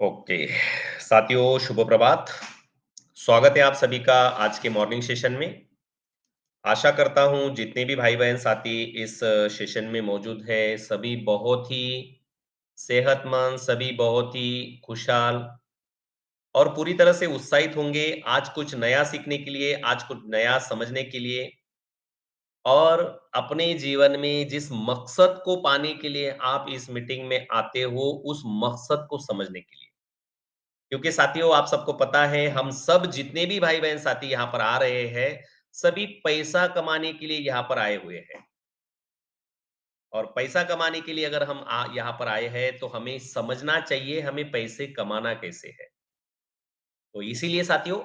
Okay. साथियों, शुभ प्रभात। स्वागत है आप सभी का आज के मॉर्निंग सेशन में। आशा करता हूँ जितने भी भाई-बहन साथी इस सेशन में मौजूद हैं, सभी बहुत ही सेहतमंद, सभी बहुत ही खुशहाल और पूरी तरह से उत्साहित होंगे आज कुछ नया सीखने के लिए, आज कुछ नया समझने के लिए और अपने जीवन में जिस मकसद को पाने के लिए आप इस मीटिंग में आते हो, उस मकसद को समझने के लिए। क्योंकि साथियों आप सबको पता है हम सब जितने भी भाई-बहन साथी यहाँ पर आ रहे हैं, सभी पैसा कमाने के लिए यहाँ पर आए हुए हैं। और पैसा कमाने के लिए अगर हम यहाँ पर आए हैं, तो हमें समझना चाहिए हमें पैसे कमाना कैसे है। तो इसीलिए साथियों,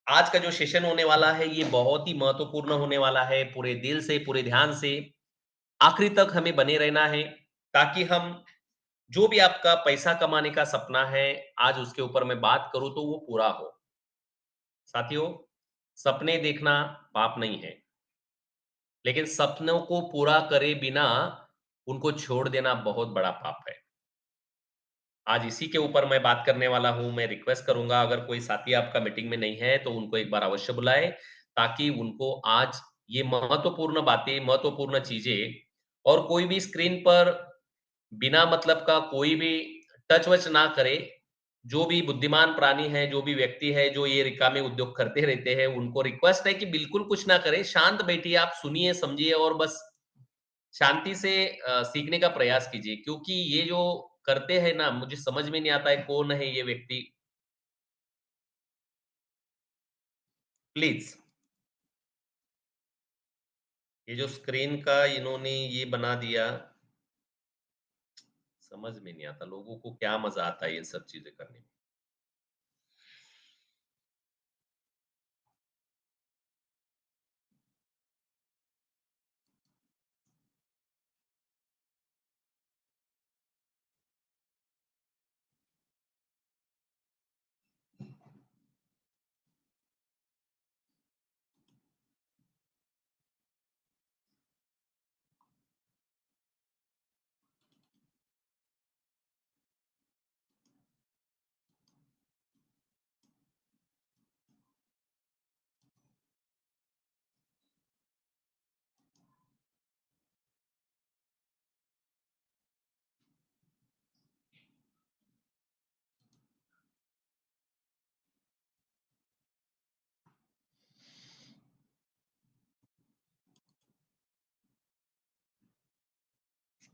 आज का जो सेशन होने वाला है, ये बहुत ही महत्वपूर्ण होने वाला है। पूरे दिल से, पूरे ध्यान से आखिरी तक हमें बने रहना है, ताकि हम जो भी आपका पैसा कमाने का सपना है, आज उसके ऊपर मैं बात करूँ तो वो पूरा हो। साथियों, सपने देखना पाप नहीं है, लेकिन सपनों को पूरा करे बिना उनको छोड़ देना बहुत बड़ा पाप है। आज इसी के ऊपर मैं बात करने वाला हूँ। मैं रिक्वेस्ट करूँगा अगर कोई साथी आपका मीटिंग में नहीं है, तो उनको एक बार अवश्य बुलाएँ, ताकि उनको आज ये महत्वपूर्ण बातें, महत्वपूर्ण चीज़ें और कोई भी स्क्रीन पर बिना मतलब का कोई भी टच-वच ना करे। जो भी बुद्धिमान प्राणी है, जो भी व्यक्ति है, जो ये रिकामे उद्योग करते रहते हैं, उनको रिक्वेस्ट है कि बिल्कुल कुछ ना करें, शांत बैठिए, आप सुनिए, समझिए और बस शांति से सीखने का प्रयास कीजिए। क्योंकि ये जो करते हैं ना, मुझे समझ में नहीं आता है कौन है ये व्यक्ति। प्लीज़, ये जो स्क्रीन का इन्होंने ये बना दिया, समझ में नहीं आता लोगों को क्या मज़ा आता है ये सब चीज़ें करने में।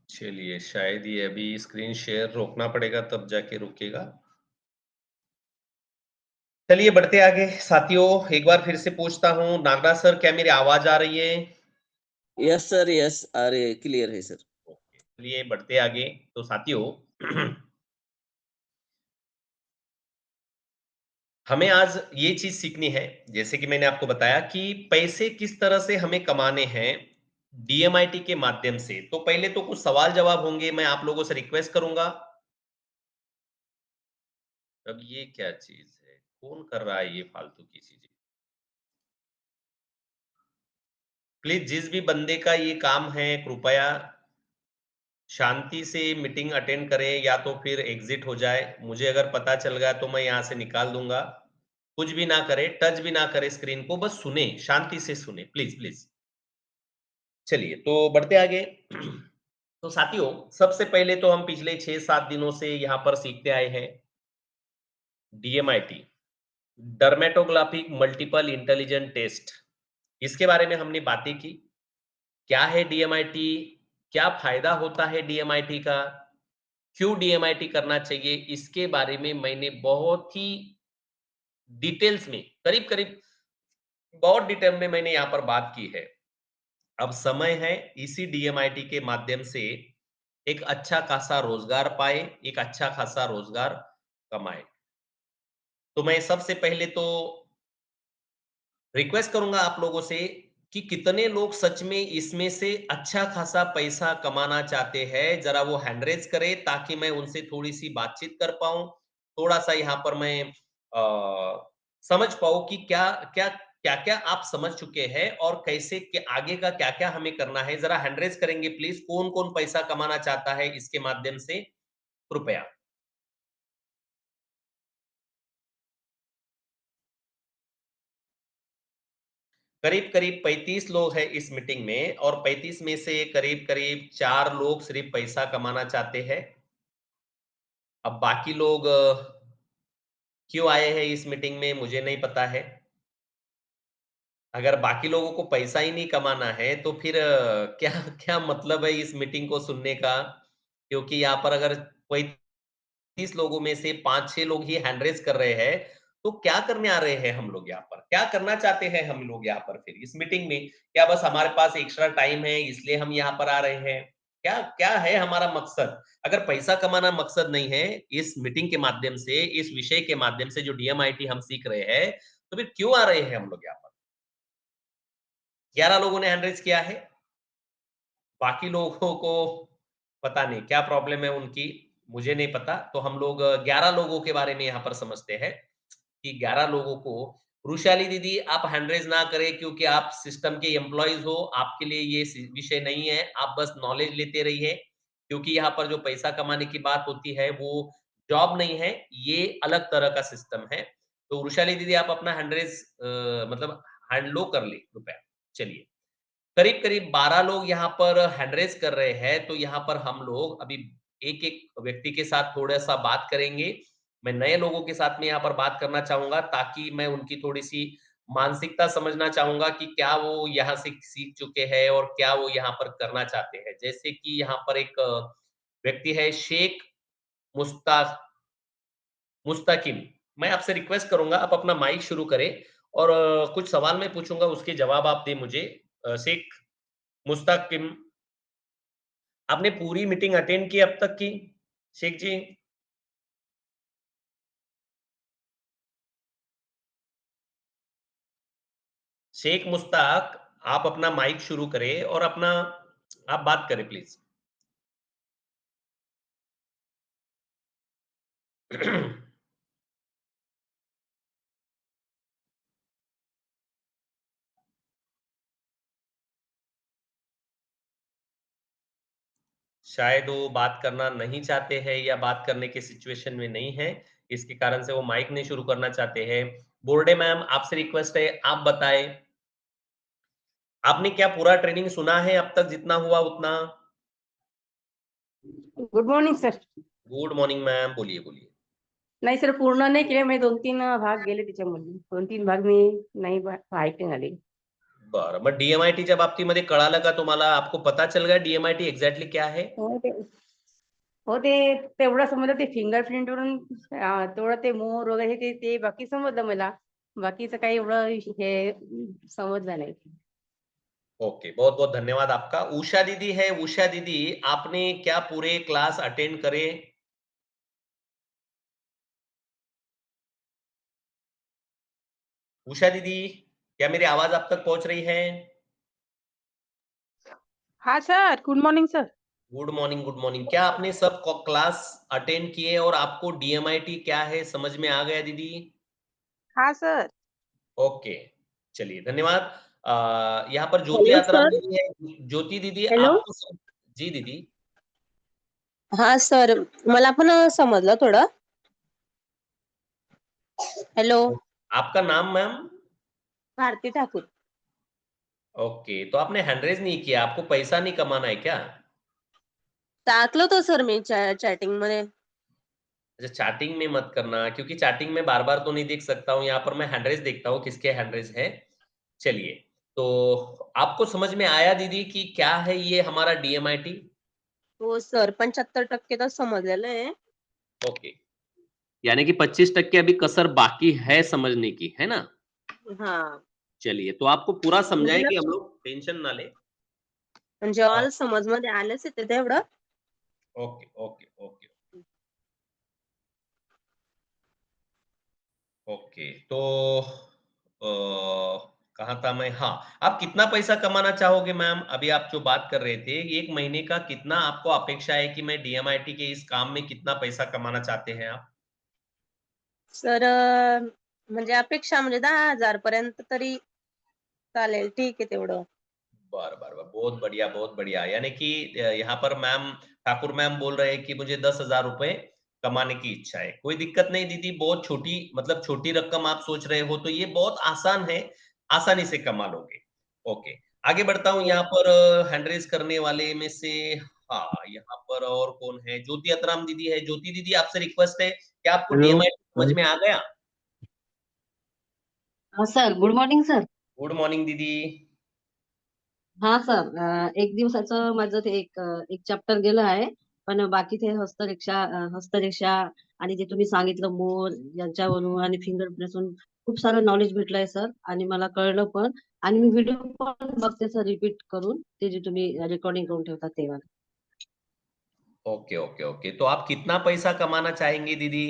चलिए, शायद ये अभी स्क्रीन शेयर रोकना पड़ेगा तब जाके रुकेगा। चलिए बढ़ते आगे साथियों, एक बार फिर से पूछता हूँ, नागराज सर क्या मेरी आवाज़ आ रही है? Yes sir, yes. अरे क्लियर है सर। ओके, चलिए बढ़ते आगे। तो साथियों हमें आज ये चीज़ सीखनी है, जैसे कि मैंने आपको बताया कि पैसे किस तरह से हमें कमाने हैं, डीएमआईटी के माध्यम से। तो पहले तो कुछ सवाल-जवाब होंगे, मैं आप लोगों से रिक्वेस्ट करूँगा। अब ये क्या चीज़ है? कौन कर रहा है ये फालतू की चीज़ें? प्लीज़ जिस भी बंदे का ये काम है, कृपया शांति से मीटिंग अटेंड करें या तो फिर एग्ज़िट हो जाए। मुझे अगर पता चल गया तो मैं यहाँ से निकाल दूँगा। कुछ भी ना करें, टच भी ना करें स्क्रीन को, बस सुनें, शांति से सुनें, प्लीज़, प्लीज़। चलिए, तो बढ़ते आगे। तो साथियों, सबसे पहले तो हम पिछले 6-7 दिनों से यहाँ पर सीखते आए हैं डीएमआईटी, डर्मेटोग्राफिक मल्टीपल इंटेलिजेंट टेस्ट। इसके बारे में हमने बातें की। क्या है डीएमआईटी? क्या फ़ायदा होता है डीएमआईटी का? क्यों डीएमआईटी करना चाहिए? इसके बारे में मैंने बहुत ही डिटेल्स में, करीब-करीब बहुत डिटेल में मैंने यहाँ पर बात की है। अब समय है इसी डीएमआईटी के माध्यम से एक अच्छा खासा रोज़गार पाएँ, एक अच्छा खासा रोज़गार कमाएँ। तो मैं सबसे पहले तो रिक्वेस्ट करूँगा आप लोगों से कि कितने लोग सच में इसमें से अच्छा खासा पैसा कमाना चाहते हैं, ज़रा वो हैंड रेज़ करें ताकि मैं उनसे थोड़ी-सी बातचीत कर पाऊँ। थोड़ा-सा यहाँ पर मैं समझ पाऊँ कि क्या-क्या आप समझ चुके हैं और कैसे के आगे का क्या-क्या हमें करना है। ज़रा हैंड रेज़ करेंगे प्लीज़, कौन-कौन पैसा कमाना चाहता है इसके माध्यम से? कृपया। करीब-करीब 35 लोग हैं इस मीटिंग में और 35 में से करीब-करीब 4 लोग सिर्फ पैसा कमाना चाहते हैं। अब बाकी लोग क्यों आए हैं इस मीटिंग में मुझे नहीं पता है। अगर बाकी लोगों को पैसा ही नहीं कमाना है, तो फिर क्या क्या मतलब है इस मीटिंग को सुनने का? क्योंकि यहाँ पर अगर कोई 30 लोगों में से 5-6 लोग ही हैंड रेज़ कर रहे हैं, तो क्या करने आ रहे हैं हम लोग यहाँ पर? क्या करना चाहते हैं हम लोग यहाँ पर फिर इस मीटिंग में? क्या बस हमारे पास एक्स्ट्रा टाइम है इसलिए हम यहाँ पर आ रहे हैं? क्या क्या है हमारा मकसद? अगर पैसा कमाना मकसद नहीं है, इस मीटिंग के माध्यम से, इस विषय के माध्यम से जो डीएमआईटी हम सीख रहे हैं, तो फिर क्यों आ रहे हैं हम लोग यहाँ पर? 11 लोगों ने हैंड रेज़ किया है। बाकी लोगों को पता नहीं क्या प्रॉब्लम है उनकी, मुझे नहीं पता। तो हम लोग 11 लोगों के बारे में यहाँ पर समझते हैं कि 11 लोगों को वृषाली दीदी आप हैंड रेज़ ना करें क्योंकि आप सिस्टम के एम्प्लॉइज़ हो, आपके लिए ये विषय नहीं है, आप बस नॉलेज लेते रहिए। क्योंकि यहाँ पर जो पैसा कमाने की बात होती है वो जॉब नहीं है, ये अलग तरह का सिस्टम है। तो वृषाली दीदी आप अपना हैंड रेज़ मतलब हैंड लो कर लें कृपया। चलिए। करीब-करीब 12 लोग यहाँ पर हैंड रेज़ कर रहे हैं, तो यहाँ पर हम लोग अभी एक-एक व्यक्ति के साथ थोड़ा-सा बात करेंगे। मैं नए लोगों के साथ में यहाँ पर बात करना चाहूँगा ताकि मैं उनकी थोड़ी-सी मानसिकता समझना चाहूँगा कि क्या वो यहाँ से सीख चुके हैं और क्या वो यहाँ पर करना चाहते हैं। जैसे कि यहाँ पर एक व्यक्ति है शेख मुस्ता मुस्ताकिम। मैं आपसे रिक्वेस्ट करूँगा आप अपना माइक शुरू करें और कुछ सवाल मैं पूछूँगा उसके जवाब आप दें मुझे। शेख मुस्ताकिम आपने पूरी मीटिंग अटेंड की अब तक की? शेख जी, शेख मुश्ताक आप अपना माइक शुरू करें और अपना आप बात करें प्लीज़। शायद वो बात करना नहीं चाहते हैं या बात करने के सिचुएशन में नहीं है, इसके कारण से वो माइक नहीं शुरू करना चाहते हैं। बोर्डे मैम आपसे रिक्वेस्ट है आप बताएँ, आपने क्या पूरा ट्रेनिंग सुना है अब तक जितना हुआ उतना? Good morning sir. Good morning ma'am, बोलिए, बोलिए। नाही सर, पूर्ण नाही केले. मी 2-3 भाग गेले त्याच्यामधून. 2-3 भाग मी नाही ऐकून आले. बरं, मग डी जब बाबतीमध्ये कळालं का तुम्हाला? आपको पता चल गया डी एक्झॅक्टली क्या है? हो ते हो ते तेवढं समजलं, ते फिंगरप्रिंटवरून तेवढं ते मोर वगैरे ते ते बाकी समजलं मला. बाकीचं काही एवढं हे समजलं नाही. ओके, बहुत-बहुत धन्यवाद आपका। उषा दीदी है, उषा दीदी आपने क्या पूरे क्लास अटेंड करे? उषा दीदी, क्या मेरी आवाज़ आप तक पहुँच रही है? हाँ sir, good morning sir. Good morning, good morning. क्या आपने सब क्लास अटेंड किए और आपको डीएमआईटी क्या है समझ में आ गया दीदी? हाँ सर। ओके, चलिए धन्यवाद। यहाँ पर ज्योति हेलो आत्राम सर. दीदी है। ज्योति दीदी हेलो. आपको जी दीदी, हां सर, मला पण समजलं थोडं. हेलो. आपका नाम मैम? भारती ठाकूर. ओके, तो आपने हैंड रेज़ नहीं किया, आपको पैसा नहीं कमाना है क्या? टाकलं होतं सर मी चॅटिंगमध्ये. अच्छा, चैटिंग में मत करना क्योंकि चैटिंग में बार-बार तो नहीं देख सकता हूँ, यहाँ पर मैं हैंड रेज़ देखता हूँ, किसके हैंड रेज़ है। चलिए, तो आपको समझ में आया दीदी कि क्या है ये हमारा डीएमआईटी? हो सर, 75% तर समजलेलं आहे. ओके, यानी कि 25% अभी कसर बाकी है समझने की, है ना? हां. चलिए, तो आपको पूरा म्हणजे समझाएँ कि हम लक्ष लोग टेंशन ना लें। म्हणजे अ, ऑल समजमध्ये आलंच आहे तेवढं. Okay, okay, okay, okay. तो कहाँ था मैं? हाँ, आप कितना पैसा कमाना चाहोगे मैम? अभी आप जो बात कर रहे थे, 1 महीने का कितना आपको अपेक्षा है कि मैं डीएमआईटी के इस काम में कितना पैसा कमाना चाहते हैं आप? सर म्हणजे अपेक्षा म्हणजे 10,000 पर्यंत तरी चालेल. ठीक आहे तेवढं. बरं, बरं, बरं। बहुत बढ़िया, बहुत बढ़िया। यानी कि यहाँ पर मैम ठाकुर मैम बोल रहे हैं कि मुझे ₹10,000 कमाने की इच्छा है। कोई दिक्कत नहीं दीदी, बहुत छोटी मतलब छोटी रकम आप सोच रहे हो तो ये बहुत आसान है। आसानी से कमा लोगे। ओके, आगे बढ़ता हूँ। यहाँ पर हैंड रेज करने वाले में से, हाँ, यहाँ पर और कौन है? ज्योति अतराम दीदी है। ज्योति दीदी, आपसे रिक्वेस्ट है कि आपको हेलो डीएमआई समझ में आ गया? हाँ sir, good morning sir. Good morning दीदी। हा सर, एक दिवसाचं माझं ते एक चॅप्टर गेलं आहे, पण बाकी ते हस्तरेषा आणि जे तुम्ही सांगितलं मोर यांच्यावरून आणि फिंगरप्रिंटवरून खूप सारं नॉलेज भेटलंय सर, आणि मला कळलं पण. आणि मी व्हिडिओ पण बघते सर, रिपीट करून ते जे तुम्ही रेकॉर्डिंग करून ठेवता तेव्हा. ओके ओके ओके, तो आप कितना पैसा कमाना चाहेंगे दीदी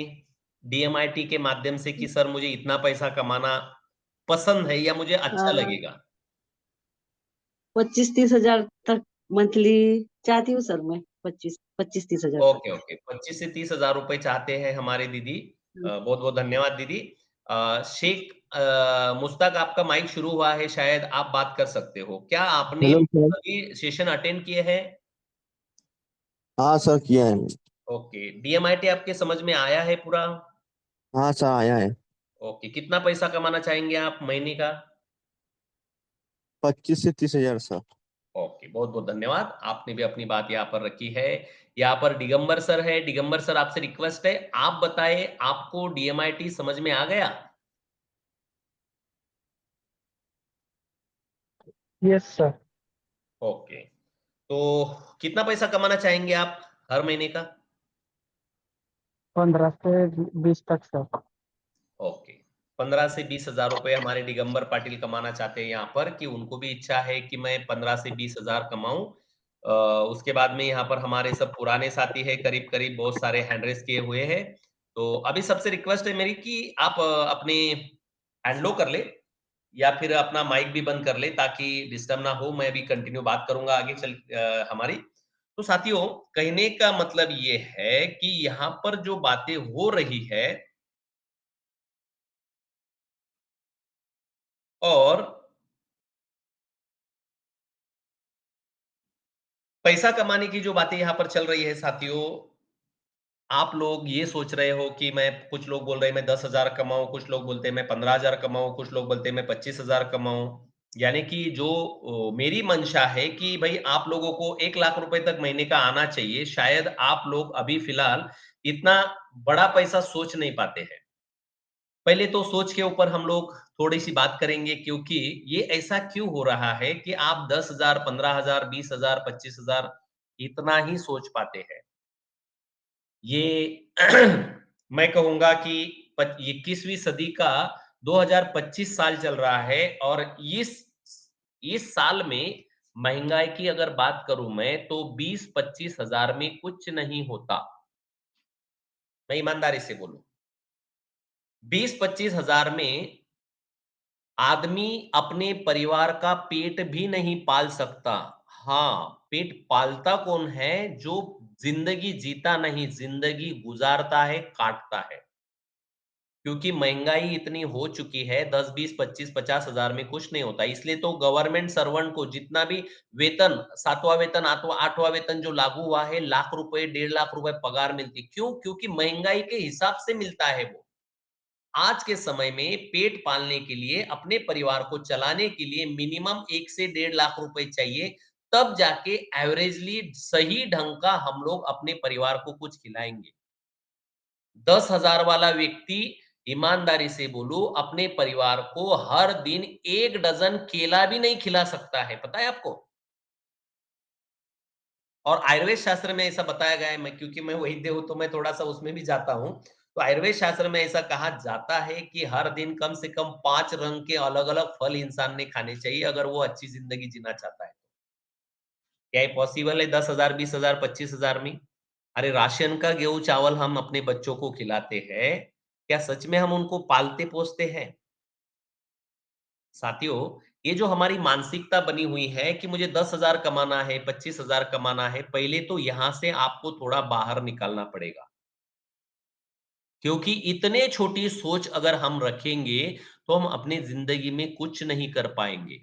डीएमआईटी के माध्यम से, कि सर मुझे इतना पैसा कमाना पसंद है या मुझे अच्छा लगेगा? 25-30 हजार तक मंथली चाहती हूँ सर मैं. 25-30 हजार तक. ओके ओके, 25 से 30 हजार रुपए चाहते हैं हमारे दीदी। बहुत बहुत धन्यवाद दीदी। शेख मुश्ताक, आपका माइक शुरू हुआ है, शायद आप बात कर सकते हो। क्या आपने हेलो सर। सभी सेशन अटेंड किए हैं? हाँ सर, किया है। ओके, डीएमआईटी आपके समझ में आया है पूरा? हाँ सर, आया है। ओके, कितना पैसा कमाना चाहेंगे आप महीने का? 25 से 30 हजार सर। ओके, बहुत बहुत धन्यवाद, आपने भी अपनी बात यहाँ पर रखी है। यहाँ पर दिगंबर सर है। दिगंबर सर, आपसे रिक्वेस्ट है, आप बताएं, आपको डीएमआईटी समझ में आ गया? Yes sir. ओके, तो कितना पैसा कमाना चाहेंगे आप हर महीने का? 15 से 20 तक सर। ओके, 15 से 20 हजार रुपए हमारे दिगंबर पाटिल कमाना चाहते हैं यहाँ पर, कि उनको भी इच्छा है कि मैं 15 से 20 हजार कमाऊं। उसके बाद में यहाँ पर हमारे सब पुराने साथी है, करीब करीब बहुत सारे हैंड रेस किए हुए हैं। तो अभी सबसे रिक्वेस्ट है मेरी कि आप अपने हैंड लो कर ले, या फिर अपना माइक भी बंद कर ले, ताकि डिस्टर्ब ना हो। मैं भी कंटिन्यू बात करूंगा आगे चल हमारी। तो साथियों, कहने का मतलब ये है कि यहाँ पर जो बातें हो रही है, और पैसा कमाने की जो बातें यहाँ पर चल रही है साथियों, आप लोग ये सोच रहे हो कि मैं, कुछ लोग बोल रहे हैं मैं 10,000 कमाऊं, कुछ लोग बोलते हैं मैं 15,000 कमाऊं, कुछ लोग बोलते हैं मैं 25,000 कमाऊं। यानी कि जो मेरी मंशा है कि भाई आप लोगों को 1 लाख रुपए तक महीने का आना चाहिए। शायद आप लोग अभी फिलहाल इतना बड़ा पैसा सोच नहीं पाते हैं। पहले तो सोच के ऊपर हम लोग थोड़ी सी बात करेंगे, क्योंकि ये ऐसा क्यों हो रहा है कि आप 10,000, 15,000, 20,000, 25,000 इतना ही सोच पाते हैं। ये मैं कहूंगा कि 21वीं सदी का 2025 साल चल रहा है, और इस साल में महंगाई की अगर बात करूं मैं, तो 20-25 हजार में कुछ नहीं होता। मैं ईमानदारी से बोलूं, 20-25 हजार में आदमी अपने परिवार का पेट भी नहीं पाल सकता। हाँ, पेट पालता कौन है? जो जिंदगी जीता नहीं, जिंदगी गुजारता है, काटता है। क्योंकि महंगाई इतनी हो चुकी है, 10, 20, 25, 50 हजार में कुछ नहीं होता। इसलिए तो गवर्नमेंट सर्वेंट को जितना भी वेतन, 7वां वेतन, 8वां वेतन जो लागू हुआ है, लाख रुपए, 1.5 लाख रुपए पगार मिलती। क्यों? क्योंकि महंगाई के हिसाब से मिलता है वो। आज के समय में पेट पालने के लिए, अपने परिवार को चलाने के लिए मिनिमम 1 से 1.5 लाख रुपए चाहिए, तब जाके एवरेजली सही ढंग का हम लोग अपने परिवार को कुछ खिलाएंगे। 10,000 वाला व्यक्ति, ईमानदारी से बोलूं, अपने परिवार को हर दिन 1 डज़न केला भी नहीं खिला सकता है, पता है आपको? और आयुर्वेद शास्त्र में ऐसा बताया गया है, मैं क्योंकि मैं वैद्य हूँ तो मैं थोड़ा-सा उसमें भी जाता हूँ। तो आयुर्वेद शास्त्र में ऐसा कहा जाता है कि हर दिन कम से कम 5 रंग के अलग-अलग फल इंसान ने खाने चाहिए, अगर वो अच्छी ज़िंदगी जीना चाहता है। क्या ये पॉसिबल है 10,000, 20,000, 25,000 में? अरे राशन का गेहूँ-चावल हम अपने बच्चों को खिलाते हैं, क्या सच में हम उनको पालते-पोसते हैं? साथियों, ये जो हमारी मानसिकता बनी हुई है कि मुझे 10,000 कमाना है, 25,000 कमाना है, पहले तो यहाँ से आपको थोड़ा बाहर निकालना पड़ेगा। क्योंकि इतने छोटी सोच अगर हम रखेंगे, तो हम अपनी ज़िंदगी में कुछ नहीं कर पाएँगे।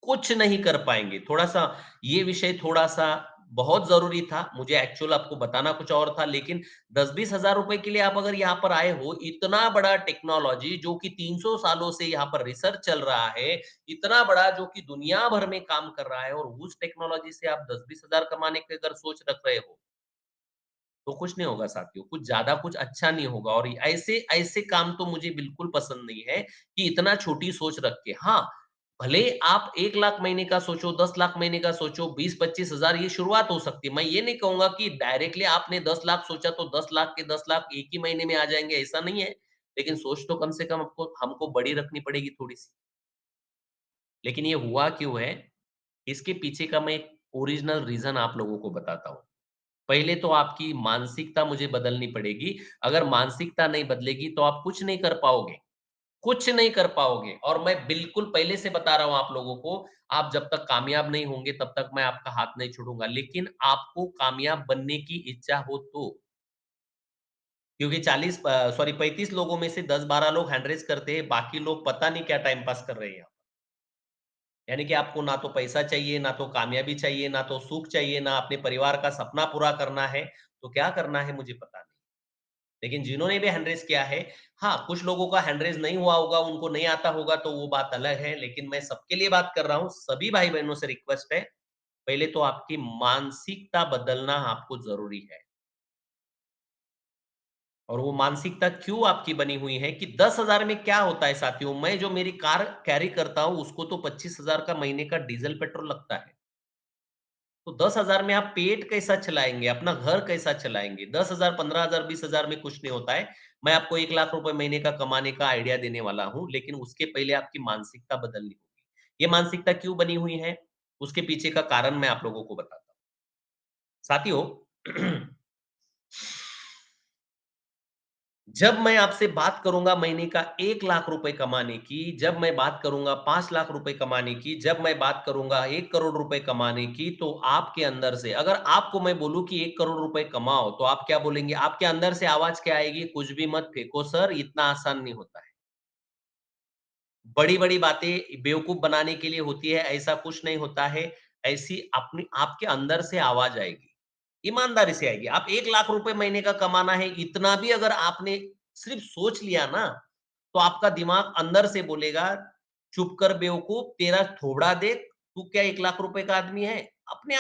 कुछ नहीं कर पाएँगे। थोड़ा-सा ये विषय थोड़ा-सा बहुत ज़रूरी था। मुझे एक्चुअल आपको बताना कुछ और था, लेकिन 10-20 हज़ार रुपए के लिए आप अगर यहाँ पर आए हो, इतना बड़ा टेक्नोलॉजी जो कि 300 सालों से यहाँ पर रिसर्च चल रहा है, इतना बड़ा जो कि दुनिया भर में काम कर रहा है और उस टेक्नोलॉजी से आप 10-20 हज़ार कमाने की अगर सोच रख रहे हो, तो कुछ नहीं होगा साथियों, कुछ ज़्यादा कुछ अच्छा नहीं होगा और ऐसे ऐसे काम तो मुझे बिल्कुल पसंद नहीं है कि इतना छोटी सोच रख के हाँ, भले आप 1 लाख महीने का सोचो, 10 लाख महीने का सोचो, 20-25 हज़ार ये शुरुआत हो सकती है। मैं ये नहीं कहूँगा कि डायरेक्टली आपने 10 लाख सोचा तो 10 लाख के 10 लाख एक ही महीने में आ जाएँगे, ऐसा नहीं है। लेकिन सोच तो कम से कम आपको हमको बड़ी रखनी पड़ेगी थोड़ी-सी। लेकिन ये हुआ क्यों है? इसके पीछे का मैं एक ओरिजिनल रीज़न आप लोगों को बताता हूँ। पहले तो आपकी मानसिकता मुझे बदलनी पड़ेगी। अगर मानसिकता नहीं बदलेगी तो आप कुछ नहीं कर पाओगे। कुछ नहीं कर पाओगे और मैं बिल्कुल पहले से बता रहा हूँ आप लोगों को, आप जब तक कामयाब नहीं होंगे तब तक मैं आपका हाथ नहीं छोड़ूँगा। लेकिन आपको कामयाब बनने की इच्छा हो तो। क्योंकि 35 लोगों में से 10-12 लोग हैंड रेज़ करते हैं, बाकी लोग पता नहीं क्या टाइम पास कर रहे हैं। यानी कि आपको ना तो पैसा चाहिए, ना तो कामयाबी चाहिए, ना तो सुख चाहिए, ना अपने परिवार का सपना पूरा करना है, तो क्या करना है मुझे पता नहीं। लेकिन जिन्होंने भी हैंड रेज़ किया है, हाँ, कुछ लोगों का हैंड रेज़ नहीं हुआ होगा, उनको नहीं आता होगा तो वो बात अलग है, लेकिन मैं सबके लिए बात कर रहा हूँ, सभी भाई-बहनों से रिक्वेस्ट है, पहले तो आपकी मानसिकता बदलना आपको ज़रूरी है। और वो मानसिकता क्यों आपकी बनी हुई है कि 10,000 में क्या होता है साथियों, मैं जो मेरी कार कैरी करता हूँ, उसको तो 25,000 का महीने का डीज़ल पेट्रोल लगता है। तो 10,000 में आप पेट कैसा चलाएँगे? अपना घर कैसा चलाएँगे? 10,000, 15,000, 20,000 में कुछ नहीं होता है। मैं आपको 1 लाख रुपए महीने का कमाने का आइडिया देने वाला हूँ, लेकिन उसके पहले आपकी मानसिकता बदलनी होगी। ये मानसिकता क्यों बनी हुई है? उसके पीछे का कारण मैं आप लोगों को बताता हूँ। साथियों, जब मैं आपसे बात करूँगा महीने का 1 लाख रुपए कमाने की, जब मैं बात करूँगा 5 लाख रुपए कमाने की, जब मैं बात करूँगा 1 करोड़ रुपए कमाने की, तो आपके अंदर से अगर आपको मैं बोलूँ कि 1 करोड़ रुपए कमाओ, तो आप क्या बोलेंगे? आपके अंदर से आवाज़ क्या आएगी? कुछ भी मत फेंको सर, इतना आसान नहीं होता है। बड़ी-बड़ी बातें बेवकूफ़ बनाने के लिए होती है, ऐसा कुछ नहीं होता है। ऐसी अपनी आपके अंदर से आवाज़ आएगी, ईमानदारी से आएगी। आप 1 लाख रुपए महीने का कमाना है, इतना भी अगर आपने सिर्फ़ सोच लिया ना, तो आपका दिमाग अंदर से बोलेगा, "चुप कर बेवकूफ़, तेरा थोबड़ा देख, तू क्या 1 लाख रुपए का आदमी है?" अपने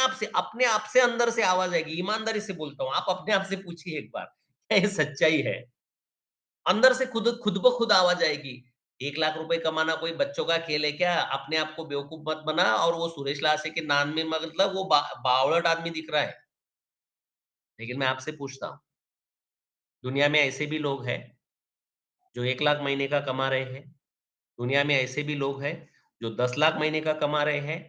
आप से अंदर से आवाज़ आएगी, ईमानदारी से बोलता हूँ। आप अपने आप से पूछिए एक बार, क्या ये सच्चाई है? अंदर से खुद खुद ब खुद आवाज़ आएगी। 1 लाख रुपए कमाना कोई बच्चों का खेल है क्या? अपने आप को बेवकूफ़ मत बना और वो सुरेश लासे के नाम में मतलब वो बावळट आदमी दिख रहा है। लेकिन मैं आपसे पूछता हूँ, दुनिया में ऐसे भी लोग हैं, जो 1 लाख महीने का कमा रहे हैं। दुनिया में ऐसे भी लोग हैं, जो 10 लाख महीने का कमा रहे हैं।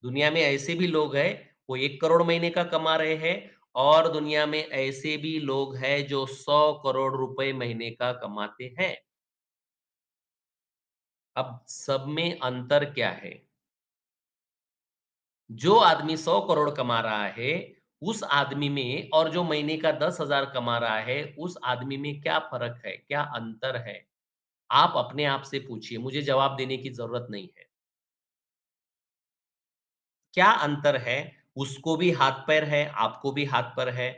दुनिया में ऐसे भी लोग हैं, वो 1 करोड़ महीने का कमा रहे हैं और दुनिया में ऐसे भी लोग हैं, जो 100 करोड़ रुपए महीने का कमाते हैं। अब सब में अंतर क्या है? जो आदमी 100 करोड़ कमा रहा है, उस आदमी में और जो महीने का 10,000 कमा रहा है, उस आदमी में क्या फ़र्क है? क्या अंतर है? आप अपने आप से पूछिए, मुझे जवाब देने की ज़रूरत नहीं है। क्या अंतर है? उसको भी हाथ-पैर है, आपको भी हाथ-पैर है।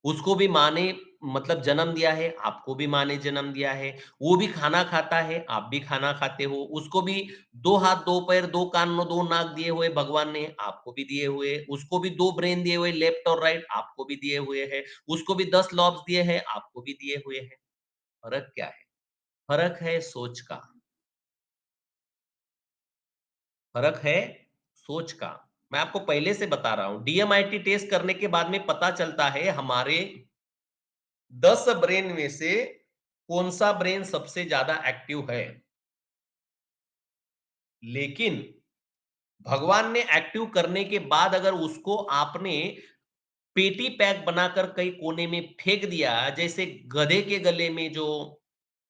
उसको भी माँ ने मतलब जन्म दिया है, आपको भी माँ ने जन्म दिया है। वो भी खाना खाता है, आप भी खाना खाते हो। उसको भी 2 हाथ, 2 पैर, 2 कान, 2 नाक दिए हुए भगवान ने, आपको भी दिए हुए। उसको भी 2 ब्रेन दिए हुए, लेफ्ट और राइट, आपको भी दिए हुए हैं। उसको भी 10 लॉब्स दिए हैं, आपको भी दिए हुए हैं। फ़र्क क्या है? फ़र्क है सोच का। फ़र्क है सोच का। मैं आपको पहले से बता रहा हूँ, डीएमआईटी टेस्ट करने के बाद में पता चलता है हमारे 10 ब्रेन में से कौन-सा ब्रेन सबसे ज़्यादा एक्टिव है। लेकिन भगवान ने एक्टिव करने के बाद अगर उसको आपने पेटी पैक बनाकर कहीं कोने में फेंक दिया, जैसे गधे के गले में जो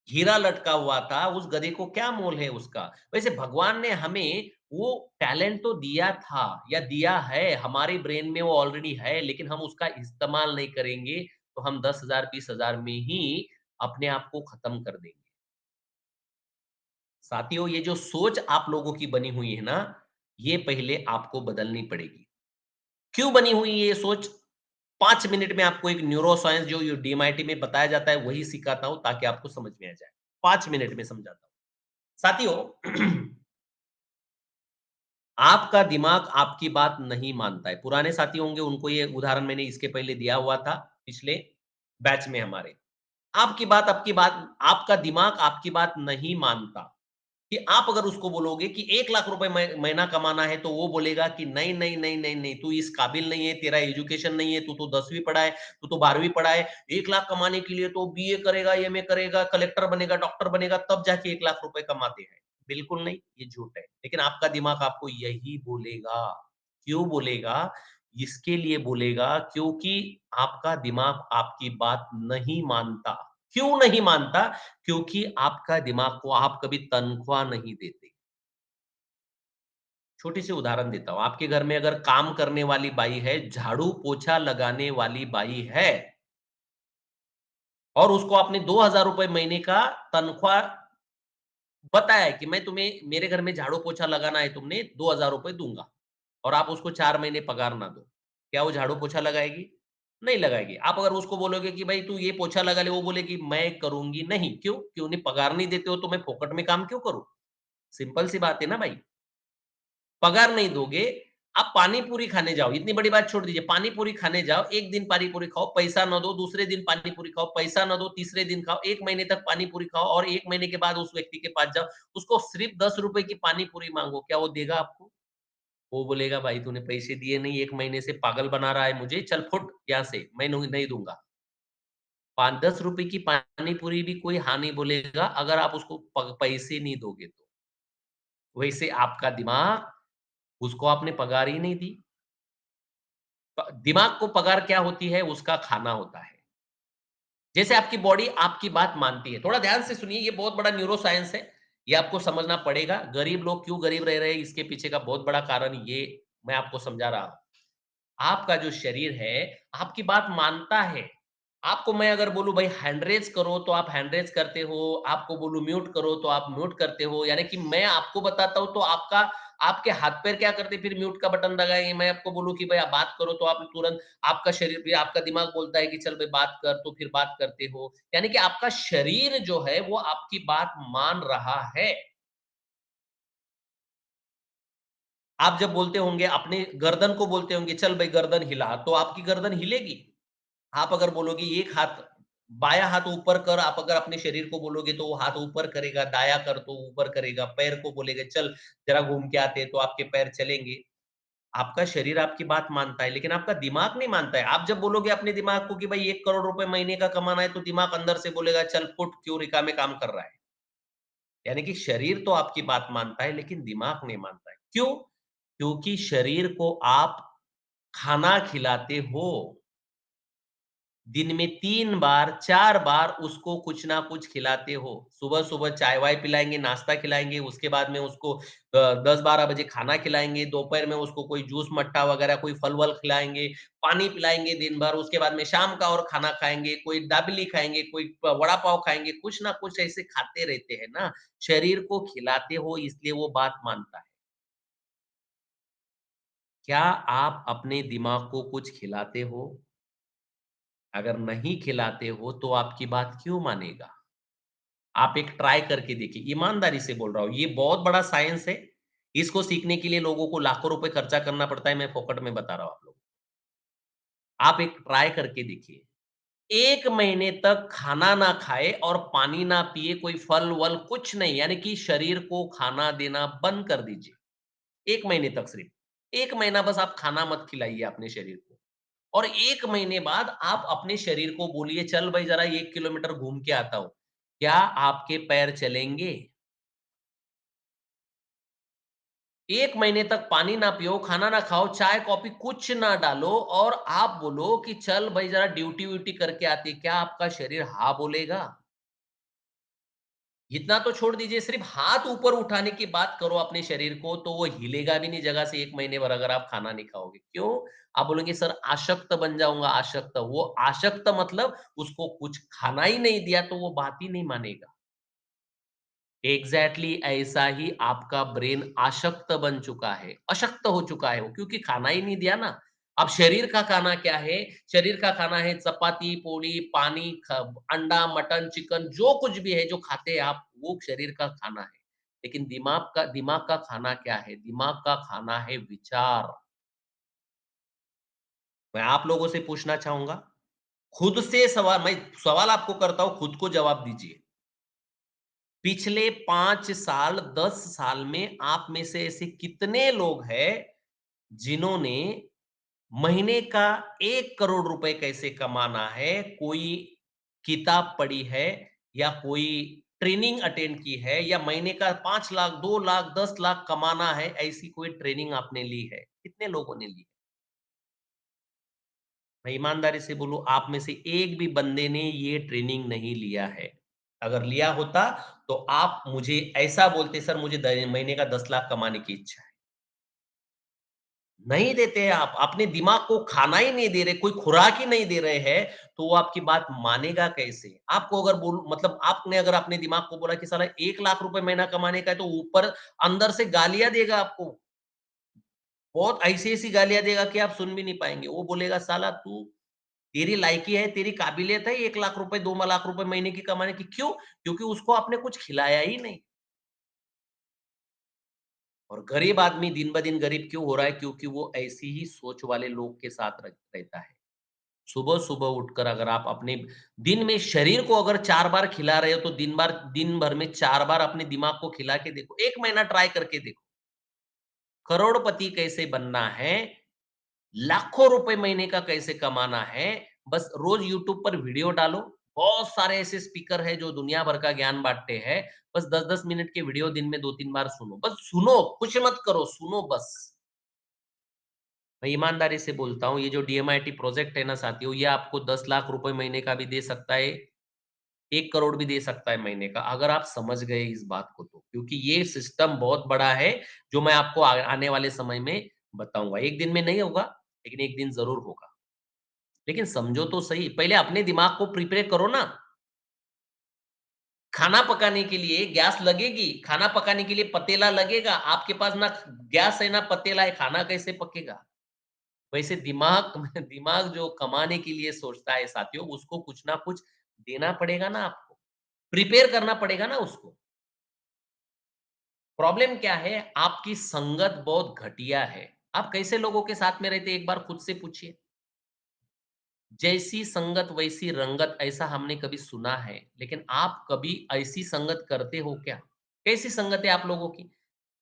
हीरा लटका हुआ था, उस गधे को क्या मोल है उसका? वैसे भगवान ने हमें वो टैलेंट तो दिया था या दिया है, हमारे ब्रेन में वो ऑलरेडी है, लेकिन हम उसका इस्तेमाल नहीं करेंगे, तो हम 10,000 20,000 में ही अपने आप को खत्म कर देंगे। साथियों, ये जो सोच आप लोगों की बनी हुई है ना, ये पहले आपको बदलनी पड़ेगी। क्यों बनी हुई है ये सोच? 5 मिनट में आपको एक न्यूरो साइंस जो डीएमआईटी में बताया जाता है वही सिखाता हूं ताकि आपको समझ में आ जाए। 5 मिनट में समझाता हूं। साथियों, आपका दिमाग आपकी बात नहीं मानता है। पुराने साथी होंगे उनको ये उदाहरण मैंने इसके पहले दिया हुआ था पिछले बैच में हमारे। आपकी बात आपका दिमाग आपकी बात नहीं मानता। कि आप अगर उसको बोलोगे कि 1 लाख रुपए महीना कमाना है, तो वो बोलेगा कि नहीं, नहीं, नहीं, नहीं, नहीं, तू इस काबिल नहीं है, तेरा एजुकेशन नहीं है, तू तो 10वीं पढ़ा है, तू तो 12वीं पढ़ा है। 1 लाख कमाने के लिए तो बीए करेगा, एमए करेगा, कलेक्टर बनेगा, डॉक्टर बनेगा, तब जाके 1 लाख रुपए कमाते हैं। बिल्कुल नहीं, ये झूठ है। लेकिन आपका दिमाग आपको यही बोलेगा। क्यों बोलेगा? इसके लिए बोलेगा क्योंकि आपका दिमाग आपकी बात नहीं मानता। क्यों नहीं मानता? क्योंकि आपका दिमाग को आप कभी तनख्वाह नहीं देते। छोटी सी उदाहरण देता हूँ। आपके घर में अगर काम करने वाली बाई है, झाड़ू-पोछा लगाने वाली बाई है और उसको आपने ₹2000 महीने का तनख्वाह बताया है कि मैं तुम्हें मेरे घर में झाड़ू-पोछा लगाना है, तुमने ₹2000 दूँगा और आप उसको 4 महीने पगार ना दो। क्या वो झाड़ू-पोछा लगाएगी? नहीं लगाएगी। आप अगर उसको बोलोगे कि भाई तू ये पोछा लगा ले, वो बोलेगी मैं करूँगी नहीं। क्यों? क्यों नहीं पगार नहीं देते हो तो मैं फोकट में काम क्यों करूँ? सिंपल सी बात है ना भाई। पगार नहीं दोगे, आप पानी पूरी खाने जाओ, इतनी बड़ी बात छोड़ दीजिए, पानी पूरी खाने जाओ, 1 दिन पानी पूरी खाओ, पैसा ना दो, दूसरे दिन पानी पूरी खाओ, पैसा ना दो, तीसरे दिन खाओ, 1 महीने तक पानी पूरी खाओ और 1 महीने के बाद उस व्यक्ति के पास जाओ, उसको सिर्फ ₹10 की पानी पूरी माँगो, क्या वो देगा आपको? वो बोलेगा भाई तूने पैसे दिए नहीं, 1 महीने से पागल बना रहा है मुझे, चल फुट यहाँ से, मैं नहीं दूँगा। 5-10 रुपए की पानी पूरी भी कोई हाँ नहीं बोलेगा अगर आप उसको पैसे नहीं दोगे तो। वैसे आपका दिमाग, उसको आपने पगार ही नहीं दी। दिमाग को पगार क्या होती है? उसका खाना होता है। जैसे आपकी बॉडी आपकी बात मानती है। थोड़ा ध्यान से सुनिए, ये बहुत बड़ा न्यूरो साइंस है। ये आपको समझना पड़ेगा। गरीब लोग क्यों गरीब रह रहे हैं, इसके पीछे का बहुत बड़ा कारण ये मैं आपको समझा रहा हूँ। आपका जो शरीर है, आपकी बात मानता है। आपको मैं अगर बोलूँ भाई हैंड रेज़ करो, तो आप हैंड रेज़ करते हो, आपको बोलूँ म्यूट करो, तो आप म्यूट करते हो। यानी कि मैं आपको बताता हूँ, तो आपके हाथ-पैर क्या करते हैं, फिर म्यूट का बटन दबाएँगे। मैं आपको बोलूँ कि भाई आप बात करो, तो आप तुरंत आपका शरीर भी आपका दिमाग बोलता है कि चल भाई बात कर, तो फिर बात करते हो। यानी कि आपका शरीर जो है, वो आपकी बात मान रहा है। आप जब बोलते होंगे, अपने गर्दन को बोलते होंगे, "चल भई गर्दन हिला", तो आपकी गर्दन हिलेगी। आप अगर बोलोगे एक हाथ बायाँ हाथ ऊपर कर, आप अगर अपने शरीर को बोलोगे तो वो हाथ ऊपर करेगा, दायाँ कर तो ऊपर करेगा, पैर को बोलेगा, "चल ज़रा घूम के आते हैं", तो आपके पैर चलेंगे। आपका शरीर आपकी बात मानता है, लेकिन आपका दिमाग नहीं मानता है। आप जब बोलोगे अपने दिमाग को कि भाई 1 करोड़ रुपए महीने का कमाना है, तो दिमाग अंदर से बोलेगा, "चल फुट, क्यों रिकामे काम कर रहा है?" यानी कि शरीर तो आपकी बात मानता है, लेकिन दिमाग नहीं मानता है। क्यों? क्योंकि शरीर को आप खाना खिलाते हो। दिन में 3 बार, 4 बार उसको कुछ ना कुछ खिलाते हो। सुबह-सुबह चाय-वाय पिलाएँगे, नाश्ता खिलाएँगे, उसके बाद में उसको 10-12 बजे खाना खिलाएँगे, दोपहर में उसको कोई जूस मट्ठा वगैरह कोई फल-वल खिलाएँगे, पानी पिलाएँगे दिन भर, उसके बाद में शाम का और खाना खाएँगे, कोई दाबेली खाएँगे, कोई वड़ा पाव खाएँगे, कुछ ना कुछ ऐसे खाते रहते हैं ना। शरीर को खिलाते हो इसलिए वो बात मानता है। क्या आप अपने दिमाग को कुछ खिलाते हो? अगर नहीं खिलाते हो तो आपकी बात क्यों मानेगा? आप एक ट्राई करके देखिए, ईमानदारी से बोल रहा हूँ, ये बहुत बड़ा साइंस है। इसको सीखने के लिए लोगों को लाखों रुपए खर्चा करना पड़ता है, मैं फोकट में बता रहा हूँ आप लोगों को। आप एक ट्राई करके देखिए। 1 महीने तक खाना ना खाए और पानी ना पिए, कोई फल-वल कुछ नहीं, यानी कि शरीर को खाना देना बंद कर दीजिए। 1 महीने तक सिर्फ। 1 महीना बस आप खाना मत खिलाइए अपने शरीर को। और 1 महीने बाद आप अपने शरीर को बोलिए, "चल भाई ज़रा 1 किलोमीटर घूम के आता हूँ।" क्या आपके पैर चलेंगे? 1 महीने तक पानी ना पियो, खाना ना खाओ, चाय-कॉफ़ी कुछ ना डालो और आप बोलो कि चल भई ज़रा ड्यूटी-व्यूटी करके आते हैं, क्या आपका शरीर हाँ बोलेगा? इतना तो छोड़ दीजिए, सिर्फ़ हाथ ऊपर उठाने की बात करो अपने शरीर को, तो वो हिलेगा भी नहीं जगह से 1 महीने भर अगर आप खाना नहीं खाओगे। क्यों? आप बोलेंगे सर आशक्त बन जाऊँगा, आशक्त। वो आशक्त मतलब उसको कुछ खाना ही नहीं दिया तो वो बात ही नहीं मानेगा। एग्ज़ैक्टली ऐसा ही आपका ब्रेन आशक्त बन चुका है, अशक्त हो चुका है वो क्योंकि खाना ही नहीं दिया ना। अब शरीर का खाना क्या है? शरीर का खाना है चपाती, पोली, पानी, अंडा, मटन, चिकन जो कुछ भी है जो खाते हैं आप, वो शरीर का खाना है। लेकिन दिमाग का खाना क्या है? दिमाग का खाना है विचार। मैं आप लोगों से पूछना चाहूँगा, खुद से सवाल मैं सवाल आपको करता हूँ, खुद को जवाब दीजिए। पिछले 5 साल, 10 साल में आप में से ऐसे कितने लोग हैं, जिन्होंने महीने का 1 करोड़ रुपए कैसे कमाना है, कोई किताब पढ़ी है या कोई ट्रेनिंग अटेंड की है या महीने का 5 लाख, 2 लाख, 10 लाख कमाना है, ऐसी कोई ट्रेनिंग आपने ली है? कितने लोगों ने ली? मैं ईमानदारी से बोलूँ, आप में से एक भी बंदे ने ये ट्रेनिंग नहीं लिया है। अगर लिया होता, तो आप मुझे ऐसा बोलते, "सर, मुझे द महीने का 10 लाख कमाने की इच्छा है।" नहीं देते हैं आप, अपने दिमाग को खाना ही नहीं दे रहे, कोई खुराक ही नहीं दे रहे हैं, तो वो आपकी बात मानेगा कैसे? आपको अगर बोल मतलब आपने अगर अपने दिमाग को बोला कि साला 1 लाख रुपए महीना कमाने का है, तो ऊपर अंदर से गालियाँ देगा आपको। बहुत ऐसी-ऐसी गालियाँ देगा कि आप सुन भी नहीं पाएँगे। वो बोलेगा, "साला तू तेरी लायकी है, तेरी काबिलियत है 1 लाख रुपए, 2 लाख रुपए महीने की कमाने की।" क्यों? क्योंकि उसको आपने कुछ खिलाया ही नहीं। और गरीब आदमी दिन-ब-दिन गरीब क्यों हो रहा है? क्योंकि वो ऐसी ही सोच वाले लोग के साथ रहता है। सुबह-सुबह उठकर अगर आप अपने दिन में शरीर को अगर 4 बार खिला रहे हो, तो दिन भर में 4 बार अपने दिमाग को खिला के देखो। 1 महीना ट्राई करके देखो। करोड़पति कैसे बनना है, लाखों रुपए महीने का कैसे कमाना है, बस रोज़ यूट्यूब पर वीडियो डालो। बहुत सारे ऐसे स्पीकर हैं जो दुनिया भर का ज्ञान बाँटते हैं। बस 10-10 मिनट के वीडियो दिन में 2-3 बार सुनो। बस सुनो, कुछ मत करो, सुनो बस। मैं ईमानदारी से बोलता हूँ, ये जो डीएमआईटी प्रोजेक्ट है ना साथियों, ये आपको 10 लाख रुपए महीने का भी दे सकता है, 1 करोड़ भी दे सकता है महीने का, अगर आप समझ गए इस बात को तो। क्योंकि ये सिस्टम बहुत बड़ा है, जो मैं आपको आने वाले समय में बताऊँगा। एक दिन में नहीं होगा, लेकिन एक दिन ज़रूर होगा। लेकिन समझो तो सही, पहले अपने दिमाग को प्रिपेयर करो ना। खाना पकाने के लिए गैस लगेगी, खाना पकाने के लिए पतीला लगेगा, आपके पास ना गैस है, ना पतीला है, खाना कैसे पकेगा? वैसे दिमाग दिमाग जो कमाने के लिए सोचता है साथियों, उसको कुछ ना कुछ देना पड़ेगा ना आपको, प्रिपेयर करना पड़ेगा ना उसको। प्रॉब्लम क्या है? आपकी संगत बहुत घटिया है। आप कैसे लोगों के साथ में रहते हैं, एक बार खुद से पूछिए। जैसी संगत वैसी रंगत, ऐसा हमने कभी सुना है, लेकिन आप कभी ऐसी संगत करते हो क्या? कैसी संगत है आप लोगों की?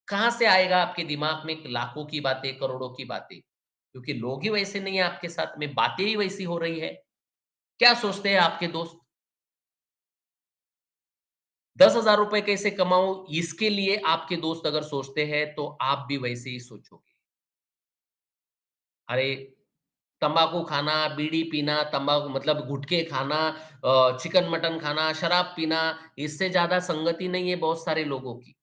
कहाँ से आएगा आपके दिमाग में लाखों की बातें, करोड़ों की बातें? क्योंकि लोग ही वैसे नहीं है आपके साथ में, बातें ही वैसी हो रही है। क्या सोचते हैं आपके दोस्त? 10,000 रुपए कैसे कमाऊँ, इसके लिए आपके दोस्त अगर सोचते हैं, तो आप भी वैसे ही सोचोगे। अरे! तम्बाकू खाना, बीड़ी पीना, तम्बाकू मतलब गुटखे खाना, चिकन मटन खाना, शराब पीना, इससे ज़्यादा संगति नहीं है बहुत सारे लोगों की।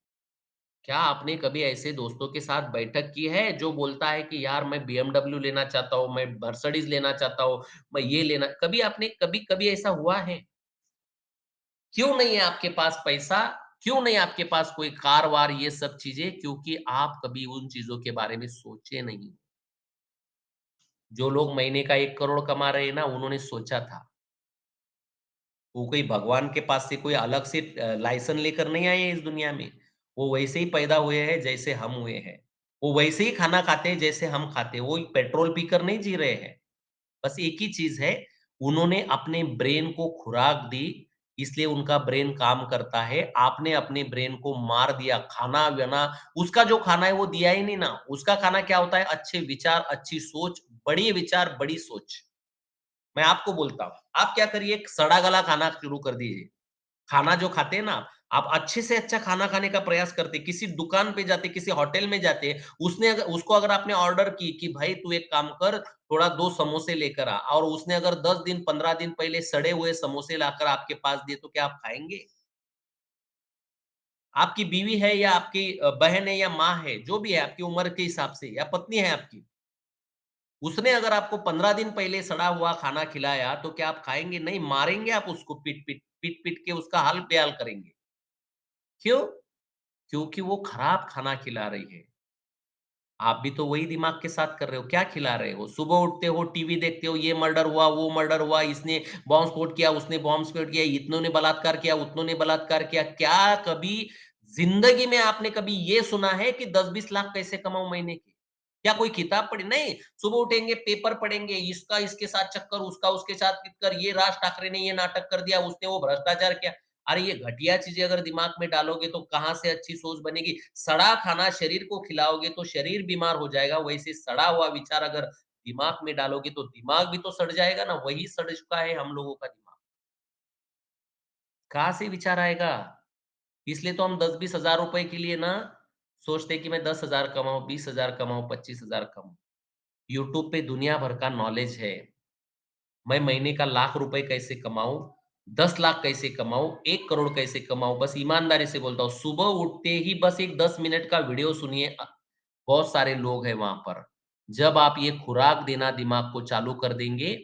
क्या आपने कभी ऐसे दोस्तों के साथ बैठक की है, जो बोलता है कि यार मैं बीएमडब्ल्यू लेना चाहता हूँ, मैं मर्सिडीज़ लेना चाहता हूँ, मैं ये लेना कभी आपने कभी कभी ऐसा हुआ है? क्यों नहीं है आपके पास पैसा? क्यों नहीं आपके पास कोई कार-वार ये सब चीज़ें? क्योंकि आप कभी उन चीज़ों के बारे में सोचे नहीं। जो लोग महीने का 1 करोड़ कमा रहे हैं ना, उन्होंने सोचा था। वो कोई भगवान के पास से कोई अलग से लाइसेंस लेकर नहीं आए हैं इस दुनिया में। वो वैसे ही पैदा हुए हैं जैसे हम हुए हैं। वो वैसे ही खाना खाते हैं जैसे हम खाते हैं। वो पेट्रोल पीकर नहीं जी रहे हैं। बस एक ही चीज़ है, उन्होंने अपने ब्रेन को खुराक दी, इसलिए उनका ब्रेन काम करता है। आपने अपने ब्रेन को मार दिया, खाना-वाना उसका जो खाना है वो दिया ही नहीं ना। उसका खाना क्या होता है? अच्छे विचार, अच्छी सोच, बड़ी विचार, बड़ी सोच। मैं आपको बोलता हूँ, आप क्या करिए, एक सड़ा-गला खाना शुरू कर दीजिए। खाना जो खाते हैं ना आप अच्छे से अच्छा खाना खाने का प्रयास करते, किसी दुकान पे जाते, किसी होटल में जाते, उसको अगर आपने ऑर्डर की कि भाई तू एक काम कर, थोड़ा 2 समोसे लेकर आ और उसने अगर 10 दिन, 15 दिन पहले सड़े हुए समोसे लाकर आपके पास दिए, तो क्या आप खाएँगे? आपकी बीवी है या आपकी बहन है या माँ है, जो भी है आपकी उम्र के हिसाब से या पत्नी है आपकी, उसने अगर आपको 15 दिन पहले सड़ा हुआ खाना खिलाया, तो क्या आप खाएँगे? नहीं, मारेंगे आप उसको पीट-पीट के उसका हाल-बेहाल करेंगे। क्यों? क्योंकि वो खराब खाना खिला रही है। आप भी तो वही दिमाग के साथ कर रहे हो, क्या खिला रहे हो? सुबह उठते हो, टीवी देखते हो, ये मर्डर हुआ, वो मर्डर हुआ, इसने बॉम्ब स्फोट किया, उसने बॉम्ब स्फोट किया, इतनों ने बलात्कार किया, उतनों ने बलात्कार किया। क्या कभी ज़िंदगी में आपने कभी ये सुना है कि 10-20 लाख कैसे कमाऊँ महीने के? क्या कोई किताब पढ़ी? नहीं, सुबह उठेंगे, पेपर पढ़ेंगे, इसका इसके साथ चक्कर, उसका उसके साथ चक्कर, ये राज ठाकरे ने ये नाटक कर दिया, उसने वो भ्रष्टाचार किया। अरे ये घटिया चीज़ें अगर दिमाग में डालोगे तो कहाँ से अच्छी सोच बनेगी? सड़ा खाना शरीर को खिलाओगे तो शरीर बीमार हो जाएगा, वैसे सड़ा हुआ विचार अगर दिमाग में डालोगे तो दिमाग भी तो सड़ जाएगा ना, वही सड़ चुका है हम लोगों का दिमाग। कहाँ से विचार आएगा? इसलिए तो हम 10-20 हज़ार रुपए के लिए ना सोचते हैं कि मैं 10,000 कमाऊँ, 20,000 कमाऊँ, 25,000 कमाऊँ। यूट्यूब पे दुनिया भर का नॉलेज है। मैं महीने का लाख रुपए कैसे कमाऊँ, 10 लाख कैसे कमाऊँ, 1 करोड़ कैसे कमाऊँ, बस ईमानदारी से बोलता हूँ, सुबह उठते ही बस एक 10 मिनट का वीडियो सुनिए बहुत सारे लोग हैं वहाँ पर। जब आप ये खुराक देना दिमाग को चालू कर देंगे,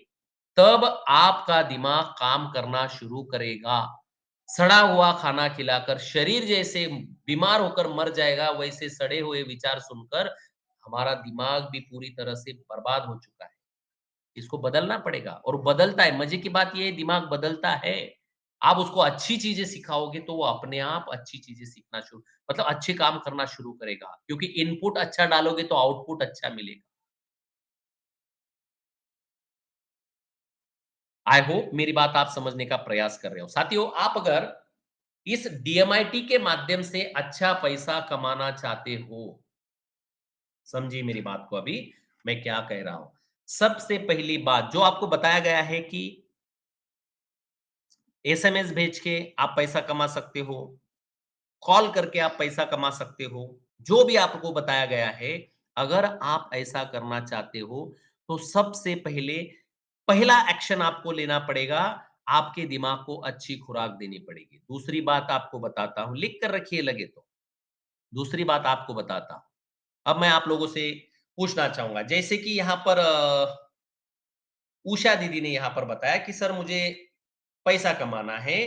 तब आपका दिमाग काम करना शुरू करेगा। सड़ा हुआ खाना खिलाकर शरीर जैसे बीमार होकर मर जाएगा, वैसे सड़े हुए विचार सुनकर हमारा दिमाग भी पूरी तरह से बर्बाद हो चुका है। इसको बदलना पड़ेगा और बदलता है। मज़े की बात ये है दिमाग बदलता है। आप उसको अच्छी चीज़ें सिखाओगे तो वो अपने आप अच्छी चीज़ें सीखना शुरू मतलब अच्छे काम करना शुरू करेगा क्योंकि इनपुट अच्छा डालोगे तो आउटपुट अच्छा मिलेगा। आई होप मेरी बात आप समझने का प्रयास कर रहे हो। साथियों आप अगर इस डीएमआईटी के माध्यम से अच्छा पैसा कमाना चाहते हो, समझिए मेरी बात को अभी मैं क्या कह रहा हूं। सबसे पहली बात जो आपको बताया गया है कि एसएमएस भेज के आप पैसा कमा सकते हो, कॉल करके आप पैसा कमा सकते हो, जो भी आपको बताया गया है, अगर आप ऐसा करना चाहते हो, तो सबसे पहले पहला एक्शन आपको लेना पड़ेगा, आपके दिमाग को अच्छी खुराक देनी पड़ेगी। दूसरी बात आपको बताता हूँ, लिख कर रखिए लगे तो। दूसरी बात आपको बताता हूँ। अब मैं आप लोगों से पूछना चाहूँगा, जैसे कि यहाँ पर उषा दीदी ने यहाँ पर बताया कि सर मुझे पैसा कमाना है।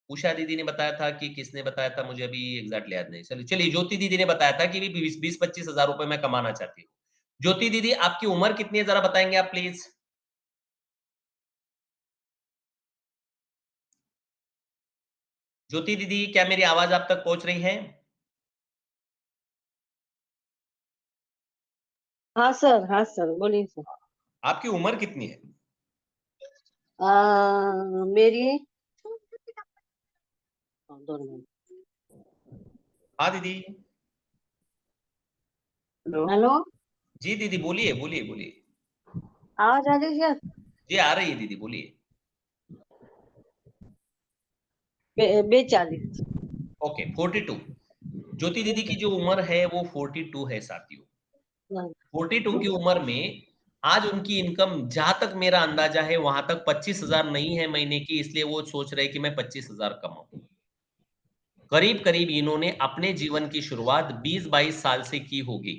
उषा दीदी ने बताया था कि किसने बताया था मुझे अभी एग्ज़ैक्टली याद नहीं। चलिए चलिए ज्योति दीदी ने बताया था कि भी 20-25 हज़ार रुपए मैं कमाना चाहती हूँ। ज्योति दीदी आपकी उम्र कितनी है ज़रा बताएँगे आप प्लीज़? ज्योति दीदी क्या मेरी आवाज़ आप तक पहुँच रही है? हाँ सर बोलिए सर। आपकी उम्र कितनी है? मेरी 2 मिनट। हाँ दीदी। हेलो। हेलो। जी दीदी बोलिए, बोलिए, बोलिए। आवाज आ रही है? जी आ रही है दीदी बोलिए। 42। ओके 42। ज्योति दीदी की जो उम्र है वो 42 है साथियों। 42 की उम्र में आज उनकी इनकम जहाँ तक मेरा अंदाजा है वहाँ तक 25,000 नहीं है महीने की इसलिए वो सोच रहे हैं कि मैं 25,000 कमाऊँ। करीब-करीब इन्होंने अपने जीवन की शुरुआत 20-22 साल से की होगी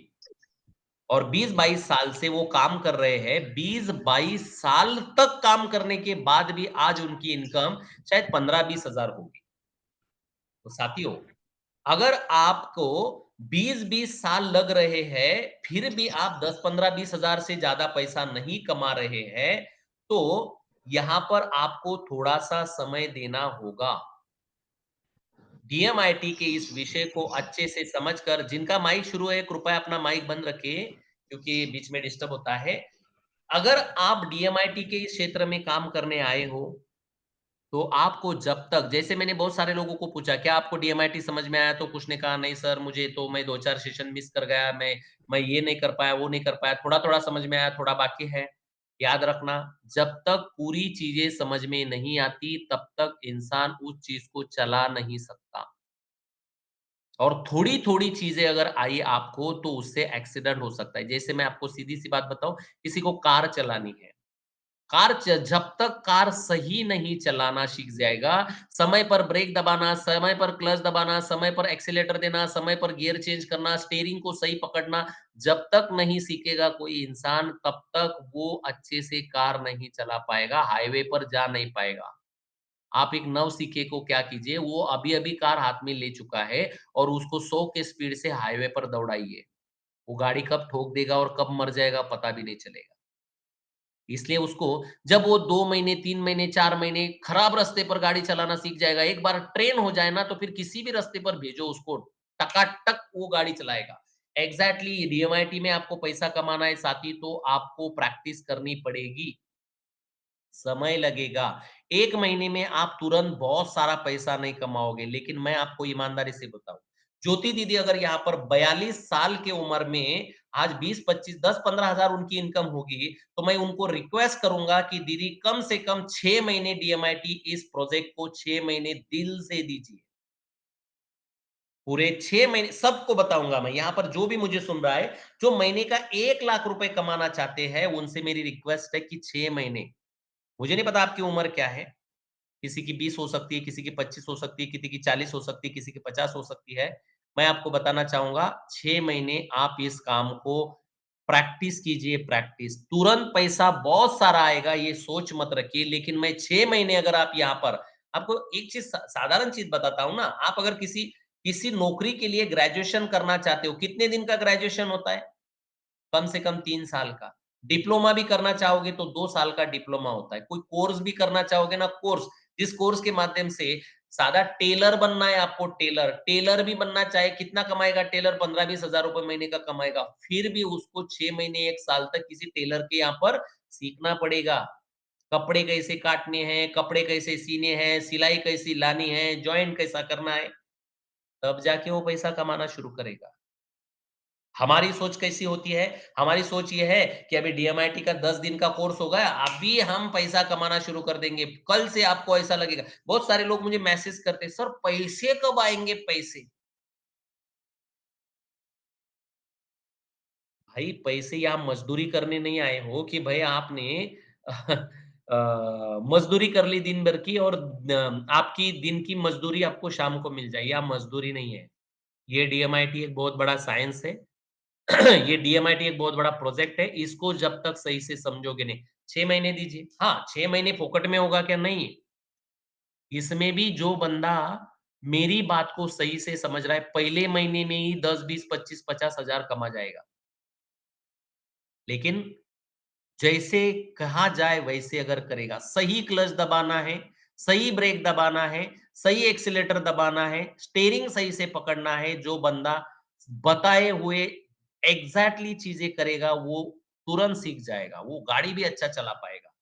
और 20-22 साल से वो काम कर रहे हैं। 20-22 साल तक काम करने के बाद भी आज उनकी इनकम शायद 15-20 हज़ार होगी। तो साथियों, अगर आपको 20-20 साल लग रहे हैं, फिर भी आप 10, 15, 20 हज़ार से ज़्यादा पैसा नहीं कमा रहे हैं, तो यहाँ पर आपको थोड़ा-सा समय देना होगा। डीएमआईटी के इस विषय को अच्छे से समझकर जिनका माइक शुरू है, कृपया अपना माइक बंद रखिए, क्योंकि बीच में डिस्टर्ब होता है। अगर आप डीएमआईटी के इस क्षेत्र में काम करने आए हो, तो आपको जब तक जैसे मैंने बहुत सारे लोगों को पूछा, "क्या आपको डीएमआईटी समझ में आया?" तो कुछ ने कहा, "नहीं सर, मुझे तो मैं 2-4 सेशन मिस कर गया, मैं ये नहीं कर पाया, वो नहीं कर पाया, थोड़ा-थोड़ा समझ में आया, थोड़ा बाकी है।" याद रखना, जब तक पूरी चीज़ें समझ में नहीं आती, तब तक इंसान उस चीज़ को चला नहीं सकता। और थोड़ी-थोड़ी चीज़ें अगर आई आपको, तो उससे एक्सीडेंट हो सकता है। जैसे मैं आपको सीधी-सी बात बताऊँ, किसी को कार चलानी है। जब तक कार सही नहीं चलाना सीख जाएगा, समय पर ब्रेक दबाना, समय पर क्लच दबाना, समय पर एक्सेलेरेटर देना, समय पर गियर चेंज करना, स्टीयरिंग को सही पकड़ना, जब तक नहीं सीखेगा कोई इंसान, तब तक वो अच्छे से कार नहीं चला पाएगा, हाईवे पर जा नहीं पाएगा। आप एक नवसिखे को क्या कीजिए, वो अभी अभी कार हाथ में ले चुका है और उसको 100 के स्पीड से हाईवे पर दौड़ाइए। वो गाड़ी कब ठोक देगा और कब मर जाएगा पता भी नहीं चलेगा। इसलिए उसको जब वो 2 महीने, 3 महीने, 4 महीने खराब रास्ते पर गाड़ी चलाना सीख जाएगा, एक बार ट्रेन हो जाए ना तो फिर किसी भी रास्ते पर भेजो उसको, टकाटक वो गाड़ी चलाएगा। एग्ज़ैक्टली डीएमआईटी में आपको पैसा कमाना है साथी, तो आपको प्रैक्टिस करनी पड़ेगी। समय लगेगा। 1 महीने में आप तुरंत बहुत सारा पैसा नहीं कमाओगे, लेकिन मैं आपको ईमानदारी से बताऊँ, ज्योति दीदी अगर यहाँ पर 42 साल की उम्र में आज 20-25 10-15 हज़ार उनकी इनकम होगी, तो मैं उनको रिक्वेस्ट करूँगा कि दीदी कम से कम 6 महीने डीएमआईटी इस प्रोजेक्ट को 6 महीने दिल से दीजिए। पूरे 6 महीने सबको बताऊँगा मैं, यहाँ पर जो भी मुझे सुन रहा है, जो महीने का 1 लाख रुपए कमाना चाहते हैं, उनसे मेरी रिक्वेस्ट है कि 6 महीने मुझे नहीं पता आपकी उम्र क्या है, किसी की 20 हो सकती है, किसी की 25 हो सकती है, किसी की 40 हो सकती है, किसी की 50 हो सकती है। मैं आपको बताना चाहूँगा 6 महीने आप इस काम को प्रैक्टिस कीजिए प्रैक्टिस। तुरंत पैसा बहुत सारा आएगा ये सोच मत रखिए, लेकिन मैं 6 महीने अगर आप यहाँ पर आपको एक चीज़ साधारण चीज़ बताता हूँ ना, आप अगर किसी किसी नौकरी के लिए ग्रेजुएशन करना चाहते हो, कितने दिन का ग्रेजुएशन होता है? कम से कम 3 साल का। डिप्लोमा भी करना चाहोगे तो 2 साल का डिप्लोमा होता है। कोई कोर्स भी करना चाहोगे ना कोर्स, जिस कोर्स के माध्यम से सादा टेलर बनना है आपको टेलर, टेलर भी बनना चाहे कितना कमाएगा टेलर 15-20 हज़ार रुपए महीने का कमाएगा। फिर भी उसको 6 महीने 1 साल तक किसी टेलर के यहाँ पर सीखना पड़ेगा। कपड़े कैसे काटने हैं, कपड़े कैसे सीने हैं, सिलाई कैसी लानी है, जॉइंट कैसा करना है, तब जाके वो पैसा कमाना शुरू करेगा। हमारी सोच कैसी होती है? हमारी सोच ये है कि अभी डीएमआईटी का 10 दिन का कोर्स होगा, अभी हम पैसा कमाना शुरू कर देंगे। कल से आपको ऐसा लगेगा। बहुत सारे लोग मुझे मैसेज करते हैं, "सर पैसे कब आएँगे पैसे?" भाई पैसे यहाँ मज़दूरी करने नहीं आए हो कि भाई आपने मज़दूरी कर ली दिन भर की और आपकी दिन की मज़दूरी आपको शाम को मिल जाए, यहाँ मज़दूरी नहीं है। ये डीएमआईटी एक बहुत बड़ा साइंस है। ये डीएमआईटी एक बहुत बड़ा प्रोजेक्ट है, इसको जब तक सही से समझोगे नहीं 6 महीने दीजिए। हाँ, 6 महीने फोकट में होगा क्या? नहीं। इसमें भी जो बंदा मेरी बात को सही से समझ रहा है, पहले महीने में ही 10, 20, 25, 50 हज़ार कमा जाएगा। लेकिन जैसे कहा जाए वैसे अगर करेगा, सही क्लच दबाना है, सही ब्रेक दबाना है, सही एक्सीलेटर दबाना है, स्टीयरिंग सही से पकड़ना है, जो बंदा बताए हुए एग्ज़ैक्टली चीज़ें करेगा, वो तुरंत सीख जाएगा, वो गाड़ी भी अच्छा चला पाएगा।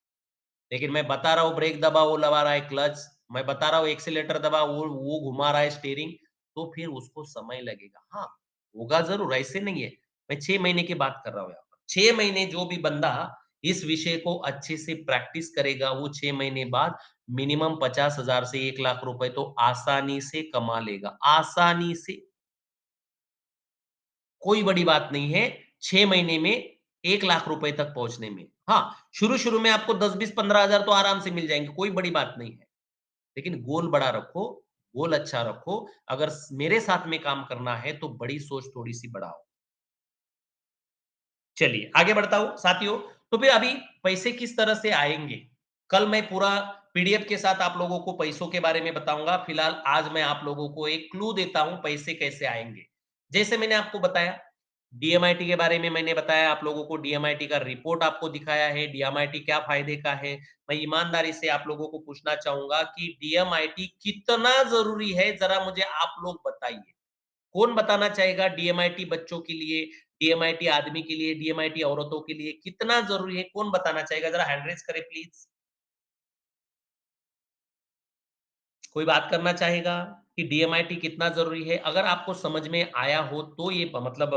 लेकिन मैं बता रहा हूँ ब्रेक दबा, वो लगा रहा है क्लच, मैं बता रहा हूँ एक्सीलेटर दबा, वो घुमा रहा है स्टीयरिंग, तो फिर उसको समय लगेगा। हाँ, होगा ज़रूर, ऐसे नहीं है। मैं 6 महीने की बात कर रहा हूँ यहाँ पर। 6 महीने जो भी बंदा इस विषय को अच्छे से प्रैक्टिस करेगा, वो 6 महीने बाद मिनिमम 50,000 से 1 लाख रुपए तो आसानी से कमा लेगा, आसानी से। कोई बड़ी बात नहीं है, 6 महीने में 1 लाख रुपए तक पहुँचने में। हाँ, शुरू-शुरू में आपको 10, 20, 15 हज़ार तो आराम से मिल जाएँगे, कोई बड़ी बात नहीं है। लेकिन गोल बड़ा रखो, गोल अच्छा रखो। अगर स मेरे साथ में काम करना है, तो बड़ी सोच थोड़ी-सी बढ़ाओ। चलिए, आगे बढ़ता हूँ साथियों, तो फिर अभी पैसे किस तरह से आएँगे? कल मैं पूरा पीडीएफ के साथ आप लोगों को पैसों के बारे में बताऊँगा। फिलहाल आज मैं आप लोगों को एक क्लू देता हूँ, पैसे कैसे आएँगे। जैसे मैंने आपको बताया, डीएमआईटी के बारे में मैंने बताया आप लोगों को, डीएमआईटी का रिपोर्ट आपको दिखाया है, डीएमआईटी क्या फ़ायदे का है। मैं ईमानदारी से आप लोगों को पूछना चाहूँगा कि डीएमआईटी कितना ज़रूरी है, ज़रा मुझे आप लोग बताइए। कौन बताना चाहेगा डीएमआईटी बच्चों के लिए, डीएमआईटी आदमी के लिए, डीएमआईटी औरतों के लिए कितना ज़रूरी है? कौन बताना चाहेगा? ज़रा हैंड रेज़ करें प्लीज़। कोई बात करना चाहेगा कि डीएमआईटी कितना ज़रूरी है? अगर आपको समझ में आया हो तो ये मतलब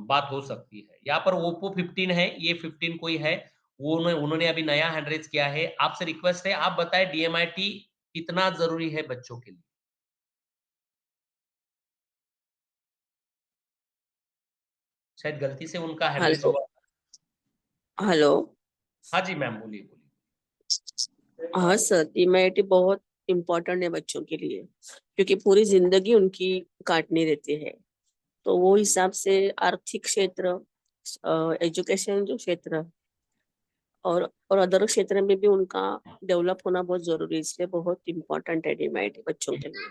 बात हो सकती है। यहाँ पर ओप्पो 15 है, ये 15 कोई है, वो उन्होंने अभी नया हैंड रेज़ किया है। आपसे रिक्वेस्ट है आप बताएँ डीएमआईटी कितना ज़रूरी है बच्चों के लिए? शायद गलती से उनका हैंड रेज़ हेलो हुआ। हेलो। हाँ जी मैम, बोलिए, बोलिए। हाँ सर, इम्यूनिटी बहुत इम्पोर्टेंट है बच्चों के लिए, क्योंकि पूरी जिंदगी उनकी काटनी रहती है। तो वो हिसाब से आर्थिक क्षेत्र, एजुकेशन जो क्षेत्र, और अदर क्षेत्र में भी उनका डेवलप होना बहुत जरूरी है, इसलिए बहुत इम्पोर्टेंट है DMIT बच्चों के लिए।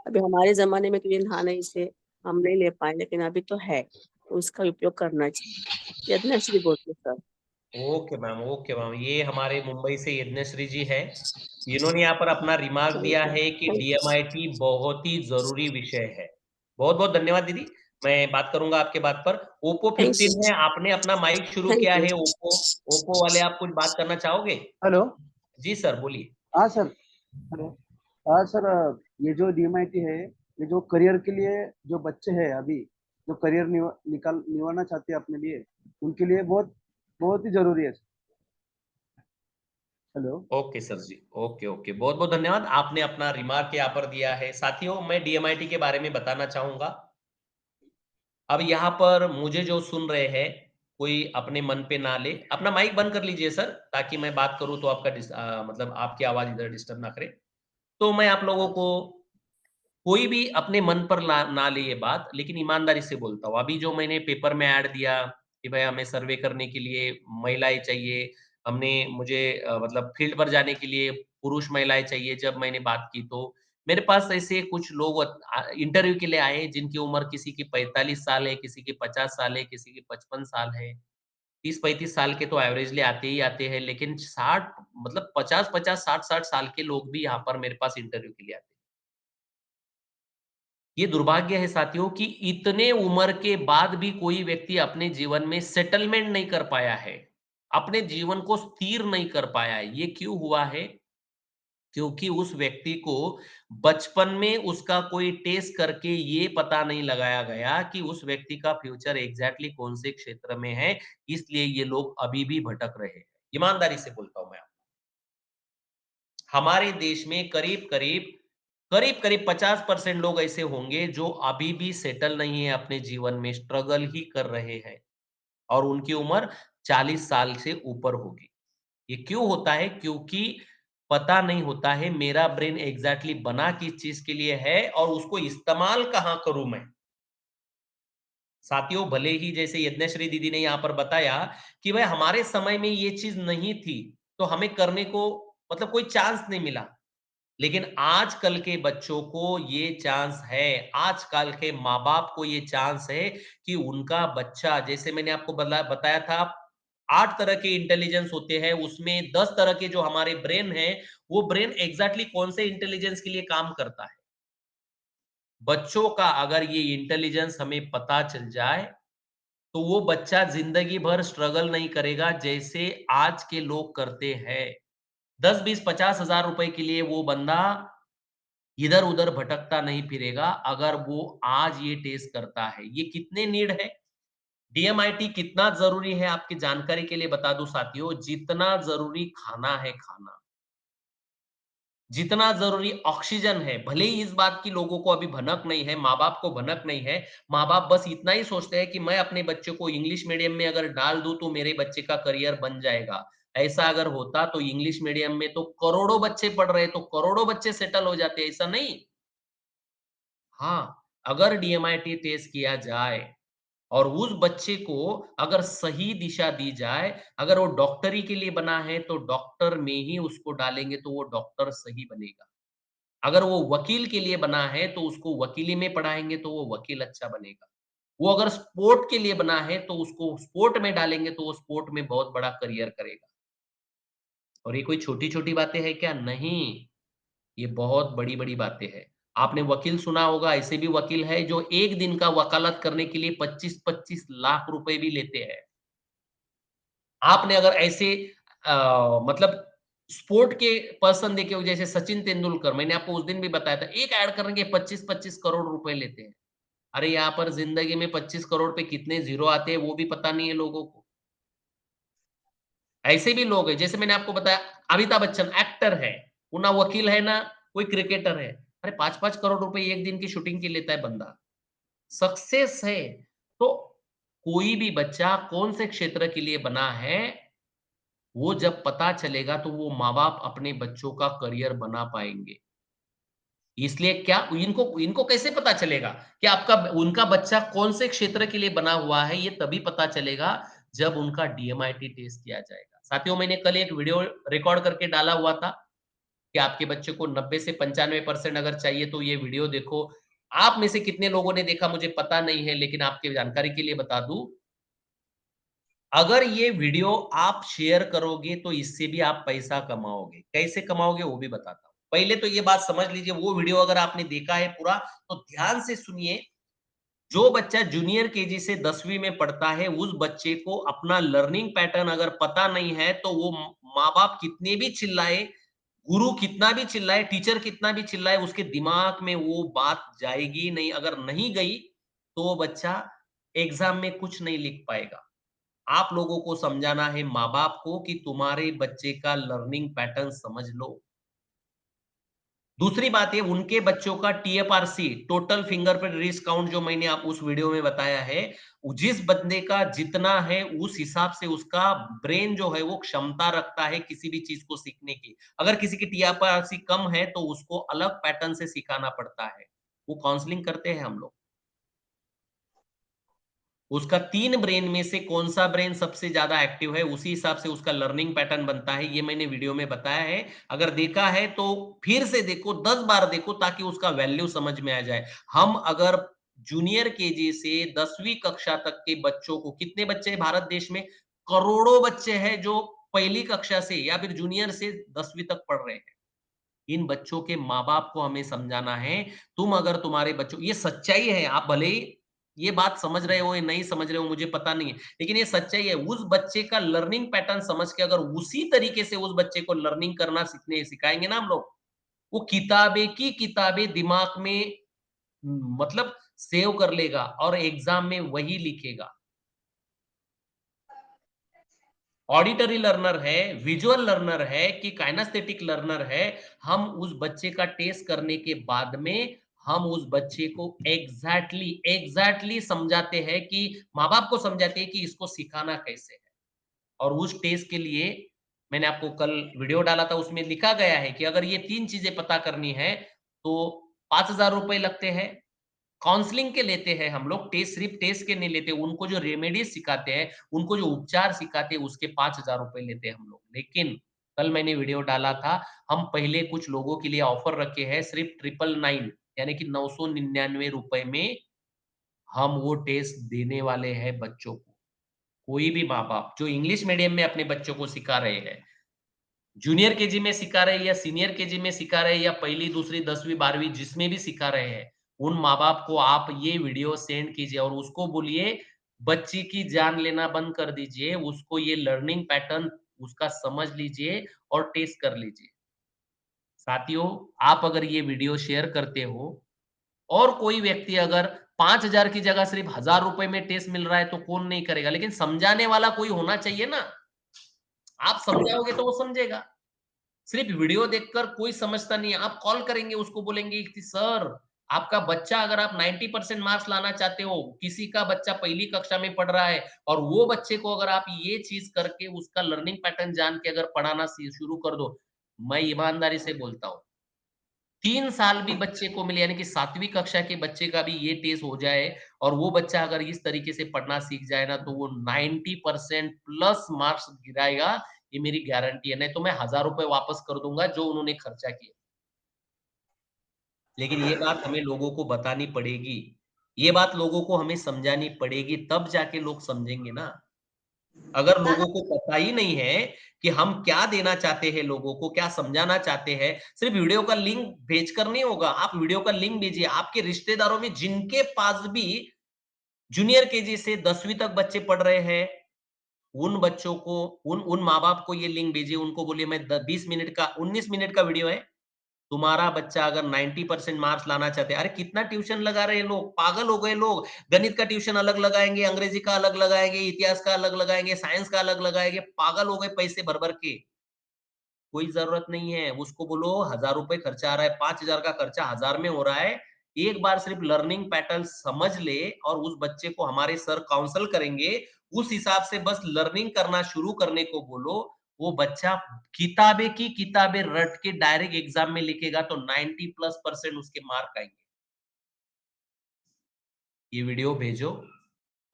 अभी हमारे जमाने में तो ये था नहीं, इसे हम नहीं ले पाए, लेकिन अभी तो है, तो उसका उपयोग करना चाहिए। यज्ञश्री बोलते सर। ओके मैम, ये हमारे मुंबई से यज्ञश्री जी है। इन्होंने यहाँ पर अपना रिमार्क दिया है कि DMIT बहुत ही जरूरी विषय है। बहुत बहुत धन्यवाद दीदी, मैं बात करूंगा आपके बात पर। ओप्पो 15 है, आपने अपना माइक शुरू थैंक किया यू। है। ओप्पो वाले आप कुछ बात करना चाहोगे? हेलो। जी सर बोलिए। हाँ सर। हेलो। हाँ सर, ये जो DMIT है, ये जो करियर के लिए जो बच्चे हैं अभी, जो करियर निकालना चाहते हैं अपने लिए, उनके लिए बहुत बहुत ही जरूरी है। हेलो। ओके सर जी, ओके, बहुत बहुत धन्यवाद, आपने अपना रिमार्क यहाँ पर दिया है। साथियों, मैं DMIT के बारे में बताना चाहूंगा। अब यहाँ पर मुझे जो सुन रहे हैं, कोई अपने मन पे ना ले। अपना माइक बंद कर लीजिए सर, ताकि मैं बात करूं तो आपका मतलब आपकी आवाज इधर डिस्टर्ब ना करे। तो मैं आप लोगों को, कोई भी अपने मन पर ना ले ये बात, लेकिन ईमानदारी से बोलता हूँ। अभी जो मैंने पेपर में ऐड दिया कि भाई हमें सर्वे करने के लिए महिलाएं चाहिए, मुझे मतलब फील्ड पर जाने के लिए पुरुष महिलाएं चाहिए, जब मैंने बात की तो मेरे पास ऐसे कुछ लोग इंटरव्यू के लिए आए, जिनकी उम्र किसी की 45 साल है, किसी की 50 साल है, किसी की 55 साल है। 30-35 साल के तो एवरेजली आते ही आते हैं, लेकिन 60 मतलब 50-50, 60-60 साल के लोग भी यहाँ पर मेरे पास इंटरव्यू के लिए आते हैं। ये दुर्भाग्य है साथियों कि इतने उम्र के बाद भी कोई व्यक्ति अपने जीवन में सेटलमेंट नहीं कर पाया है, अपने जीवन को स्थिर नहीं कर पाया है। ये क्यों हुआ है? क्योंकि उस व्यक्ति को बचपन में उसका कोई टेस्ट करके ये पता नहीं लगाया गया कि उस व्यक्ति का फ्यूचर एग्जैक्टली कौन से क्षेत्र में है, इसलिए ये लोग अभी भी भटक रहे हैं। ईमानदारी से बोलता हूं मैं आपको। हमारे देश में करीब-करीब 50% लोग ऐसे होंगे जो अभी भी सेटल नहीं है अपने जीवन में, स्ट्रगल ही कर रहे हैं और उनकी उम्र 40 साल से ऊपर होगी। ये क्यों होता है? क्योंकि पता नहीं होता है मेरा ब्रेन एग्जैक्टली बना किस चीज के लिए है और उसको इस्तेमाल कहाँ करूँ मैं। साथियों, भले ही जैसे यज्ञश्री दीदी ने यहाँ पर बताया कि भाई हमारे समय में ये चीज नहीं थी, तो हमें करने को मतलब कोई चांस नहीं मिला। लेकिन आजकल के बच्चों को ये चांस है, आजकल के माँ-बाप को ये चांस है कि उनका बच्चा, जैसे मैंने आपको बताया था, 8 तरह के इंटेलिजेंस होते हैं, उसमें 10 तरह के जो हमारे ब्रेन हैं, वो ब्रेन एग्ज़ैक्टली कौन से इंटेलिजेंस के लिए काम करता है। बच्चों का अगर ये इंटेलिजेंस हमें पता चल जाए, तो वो बच्चा ज़िंदगी भर स्ट्रगल नहीं करेगा, जैसे आज के लोग करते हैं। 10, 20, 50 हज़ार रुपए के लिए वो बंदा इधर-उधर भटकता नहीं फिरेगा, अगर वो आज ये टेस्ट करता है। ये कितने नीड है? DMIT कितना ज़रूरी है आपकी जानकारी के लिए बता दूँ साथियों, जितना ज़रूरी खाना है खाना, जितना ज़रूरी ऑक्सीजन है, भले ही इस बात की लोगों को अभी भनक नहीं है, माँ-बाप को भनक नहीं है। माँ-बाप बस इतना ही सोचते हैं कि मैं अपने बच्चे को इंग्लिश मीडियम में अगर डाल दूँ, तो मेरे बच्चे का करियर बन जाएगा। ऐसा अगर होता तो इंग्लिश मीडियम में तो करोड़ों बच्चे पढ़ रहे, तो करोड़ों बच्चे सेटल हो जाते, ऐसा नहीं। हाँ, अगर DMIT टेस्ट किया जाए और उस बच्चे को अगर सही दिशा दी जाए, अगर वो डॉक्टरी के लिए बना है, तो डॉक्टर में ही उसको डालेंगे तो वो डॉक्टर सही बनेगा। अगर वो वकील के लिए बना है, तो उसको वकीली में पढ़ाएँगे तो वो वकील अच्छा बनेगा। वो अगर स्पोर्ट के लिए बना है, तो उसको स्पोर्ट में डालेंगे तो वो स्पोर्ट में बहुत बड़ा करियर करेगा। और ये कोई छोटी-छोटी बातें हैं क्या? नहीं। ये बहुत बड़ी-बड़ी बातें हैं। आपने वकील सुना होगा, ऐसे भी वकील हैं जो 1 दिन का वकालत करने के लिए 25-25 लाख रुपए भी लेते हैं। आपने अगर ऐसे मतलब स्पोर्ट के पर्सन देखे हो जैसे सचिन तेंदुलकर, मैंने आपको उस दिन भी बताया था, एक ऐड करने के 25-25 करोड़ रुपए लेते हैं। अरे यहाँ पर ज़िंदगी में 25 करोड़ पे कितने ज़ीरो आते हैं, वो भी पता नहीं है लोगों को। ऐसे भी लोग हैं, जैसे मैंने आपको बताया, अमिताभ बच्चन एक्टर है, वो ना वकील है, ना कोई क्रिकेटर है। अरे 5-5 करोड़ रुपए 1 दिन की शूटिंग के लेता है बंदा। सक्सेस है। तो कोई भी बच्चा कौन से क्षेत्र के लिए बना है, वो जब पता चलेगा तो वो माँ-बाप अपने बच्चों का करियर बना पाएँगे। इसलिए क्या इनको इनको कैसे पता चलेगा कि आपका उनका बच्चा कौन से क्षेत्र के लिए बना हुआ है, ये तभी पता चलेगा जब उनका DMIT टेस्ट किया जाएगा। साथियों, मैंने कल एक वीडियो रिकॉर्ड करके डाला हुआ था कि आपके बच्चे को 90 से 95% अगर चाहिए तो ये वीडियो देखो। आप में से कितने लोगों ने देखा मुझे पता नहीं है, लेकिन आपकी जानकारी के लिए बता दूं, अगर ये वीडियो आप शेयर करोगे तो इससे भी आप पैसा कमाओगे। कैसे कमाओगे वो भी बताता हूं। पहले तो ये बात समझ लीजिए, वो वीडियो अगर आपने देखा है पूरा तो ध्यान से सुनिए। जो बच्चा जूनियर केजी से 10वीं में पढ़ता है, उस बच्चे को अपना लर्निंग पैटर्न अगर पता नहीं है तो वो माँ बाप कितने भी चिल्लाए, गुरु कितना भी चिल्लाए, टीचर कितना भी चिल्लाए, उसके दिमाग में वो बात जाएगी नहीं। अगर नहीं गई तो वो बच्चा एग्जाम में कुछ नहीं लिख पाएगा। आप लोगों को समझाना है माँ बाप को कि तुम्हारे बच्चे का लर्निंग पैटर्न समझ लो। दूसरी बात ये, उनके बच्चों का टीएफआरसी, टोटल फिंगरप्रिंट रीच काउंट, जो मैंने आप उस वीडियो में बताया है, जिस बंदे का जितना है उस हिसाब से उसका ब्रेन जो है वो क्षमता रखता है किसी भी चीज को सीखने की। अगर किसी की टीएफआरसी कम है तो उसको अलग पैटर्न से सिखाना पड़ता है। वो काउंसलिंग करते हैं हम लोग। उसका 3 ब्रेन में से कौन सा ब्रेन सबसे ज्यादा एक्टिव है, उसी हिसाब से उसका लर्निंग पैटर्न बनता है। ये मैंने वीडियो में बताया है। अगर देखा है तो फिर से देखो, 10 बार देखो, ताकि उसका वैल्यू समझ में आ जाए। हम अगर जूनियर केजी से 10वीं कक्षा तक के बच्चों को, कितने बच्चे हैं भारत देश में? करोड़ों बच्चे हैं जो पहली कक्षा से या फिर जूनियर से 10वीं तक पढ़ रहे हैं। इन बच्चों के माँ-बाप को हमें समझाना है, तुम अगर तुम्हारे बच्चों, ये सच्चाई है, आप भले ही ये बात समझ रहे हो या नहीं समझ रहे हो मुझे पता नहीं है, लेकिन ये सच्चाई है। उस बच्चे का लर्निंग पैटर्न समझ के अगर उसी तरीके से उस बच्चे को लर्निंग करना सीखने सिखाएंगे ना हम लोग, वो किताबें की किताबें दिमाग में मतलब सेव कर लेगा और एग्जाम में वही लिखेगा। ऑडिटरी लर्नर है, विजुअल लर्नर है कि काइनेस्थेटिक लर्नर है, हम उस बच्चे का टेस्ट करने के बाद में हम उस बच्चे को एग्जैक्टली समझाते हैं कि माँ-बाप को समझाते हैं कि इसको सिखाना कैसे है। और उस टेस्ट के लिए मैंने आपको कल वीडियो डाला था, उसमें लिखा गया है कि अगर ये 3 चीजें पता करनी है तो 5,000 रुपए लगते हैं। काउंसलिंग के लेते हैं हम लोग, टेस्ट सिर्फ टेस्ट के नहीं लेते, उनको जो रेमेडीज सिखाते हैं, उनको जो उपचार सिखाते हैं, उसके 5,000 रुपए लेते हैं हम लोग। लेकिन कल मैंने वीडियो डाला था, हम पहले कुछ लोगों के लिए ऑफर रखे हैं, सिर्फ 999 यानी कि 999 रुपए में हम वो टेस्ट देने वाले हैं बच्चों को। कोई भी माँ बाप जो इंग्लिश मीडियम में अपने बच्चों को सिखा रहे हैं, जूनियर केजी में सिखा रहे हैं या सीनियर केजी में सिखा रहे हैं या पहली, दूसरी, 10वीं, 12वीं जिसमें भी सिखा रहे हैं, उन माँ-बाप को आप ये वीडियो सेंड कीजिए और उसको बोलिए बच्ची की जान लेना बंद कर दीजिए, उसको ये लर्निंग पैटर्न उसका समझ लीजिए और टेस्ट कर लीजिए। साथियों, आप अगर ये वीडियो शेयर करते हो और कोई व्यक्ति अगर 5,000 की जगह सिर्फ ₹1000 में टेस्ट मिल रहा है तो कौन नहीं करेगा? लेकिन समझाने वाला कोई होना चाहिए ना। आप समझाओगे तो वो समझेगा। सिर्फ वीडियो देखकर कोई समझता नहीं है। आप कॉल करेंगे, उसको बोलेंगे कि सर, आपका बच्चा, अगर आप 90% मार्क्स लाना चाहते हो, किसी का बच्चा पहली कक्षा में पढ़ रहा है और वो बच्चे को अगर आप ये चीज करके उसका लर्निंग पैटर्न जान के अगर पढ़ाना शुरू कर दो, मैं ईमानदारी से बोलता हूँ 3 साल भी बच्चे को मिले, यानी कि 7वीं कक्षा के बच्चे का भी ये टेस्ट हो जाए और वो बच्चा अगर इस तरीके से पढ़ना सीख जाए ना, तो वो 90% प्लस मार्क्स गिराएगा, ये मेरी गारंटी है। नहीं तो मैं ₹1000 वापस कर दूँगा जो उन्होंने खर्चा किया। लेकिन ये बात हमें लोगों को बतानी पड़ेगी। ये बात लोगों को हमें समझानी पड़ेगी, तब जाके लोग समझेंगे ना। अगर लोगों को पता ही नहीं है कि हम क्या देना चाहते हैं लोगों को, क्या समझाना चाहते हैं, सिर्फ वीडियो का लिंक भेजकर नहीं होगा। आप वीडियो का लिंक भेजिए, आपके रिश्तेदारों में जिनके पास भी जूनियर केजी से 10वीं तक बच्चे पढ़ रहे हैं, उन बच्चों को, उन उन माँ-बाप को ये लिंक भेजिए, उनको बोलिए मैं 20 मिनट का, 19 मिनट का वीडियो है। तुम्हारा बच्चा अगर 90% मार्क्स लाना चाहते हैं, अरे कितना ट्यूशन लगा रहे हैं लोग, पागल हो गए लोग। गणित का ट्यूशन अलग लगाएँगे, अंग्रेजी का अलग लगाएँगे, इतिहास का अलग लगाएँगे, साइंस का अलग लगाएँगे, पागल हो गए पैसे भर-भर के। कोई ज़रूरत नहीं है, उसको बोलो ₹1000 खर्चा आ रहा है, 5,000 का खर्चा 1000 में हो रहा है। एक बार सिर्फ लर्निंग पैटर्न समझ ले और उस बच्चे को हमारे सर काउंसल करेंगे, उस हिसाब से बस लर्निंग करना शुरू करने को बोलो, वो बच्चा किताबें की किताबें रट के डायरेक्ट एग्ज़ाम में लिखेगा तो 90+% उसके मार्क आएँगे। ये वीडियो भेजो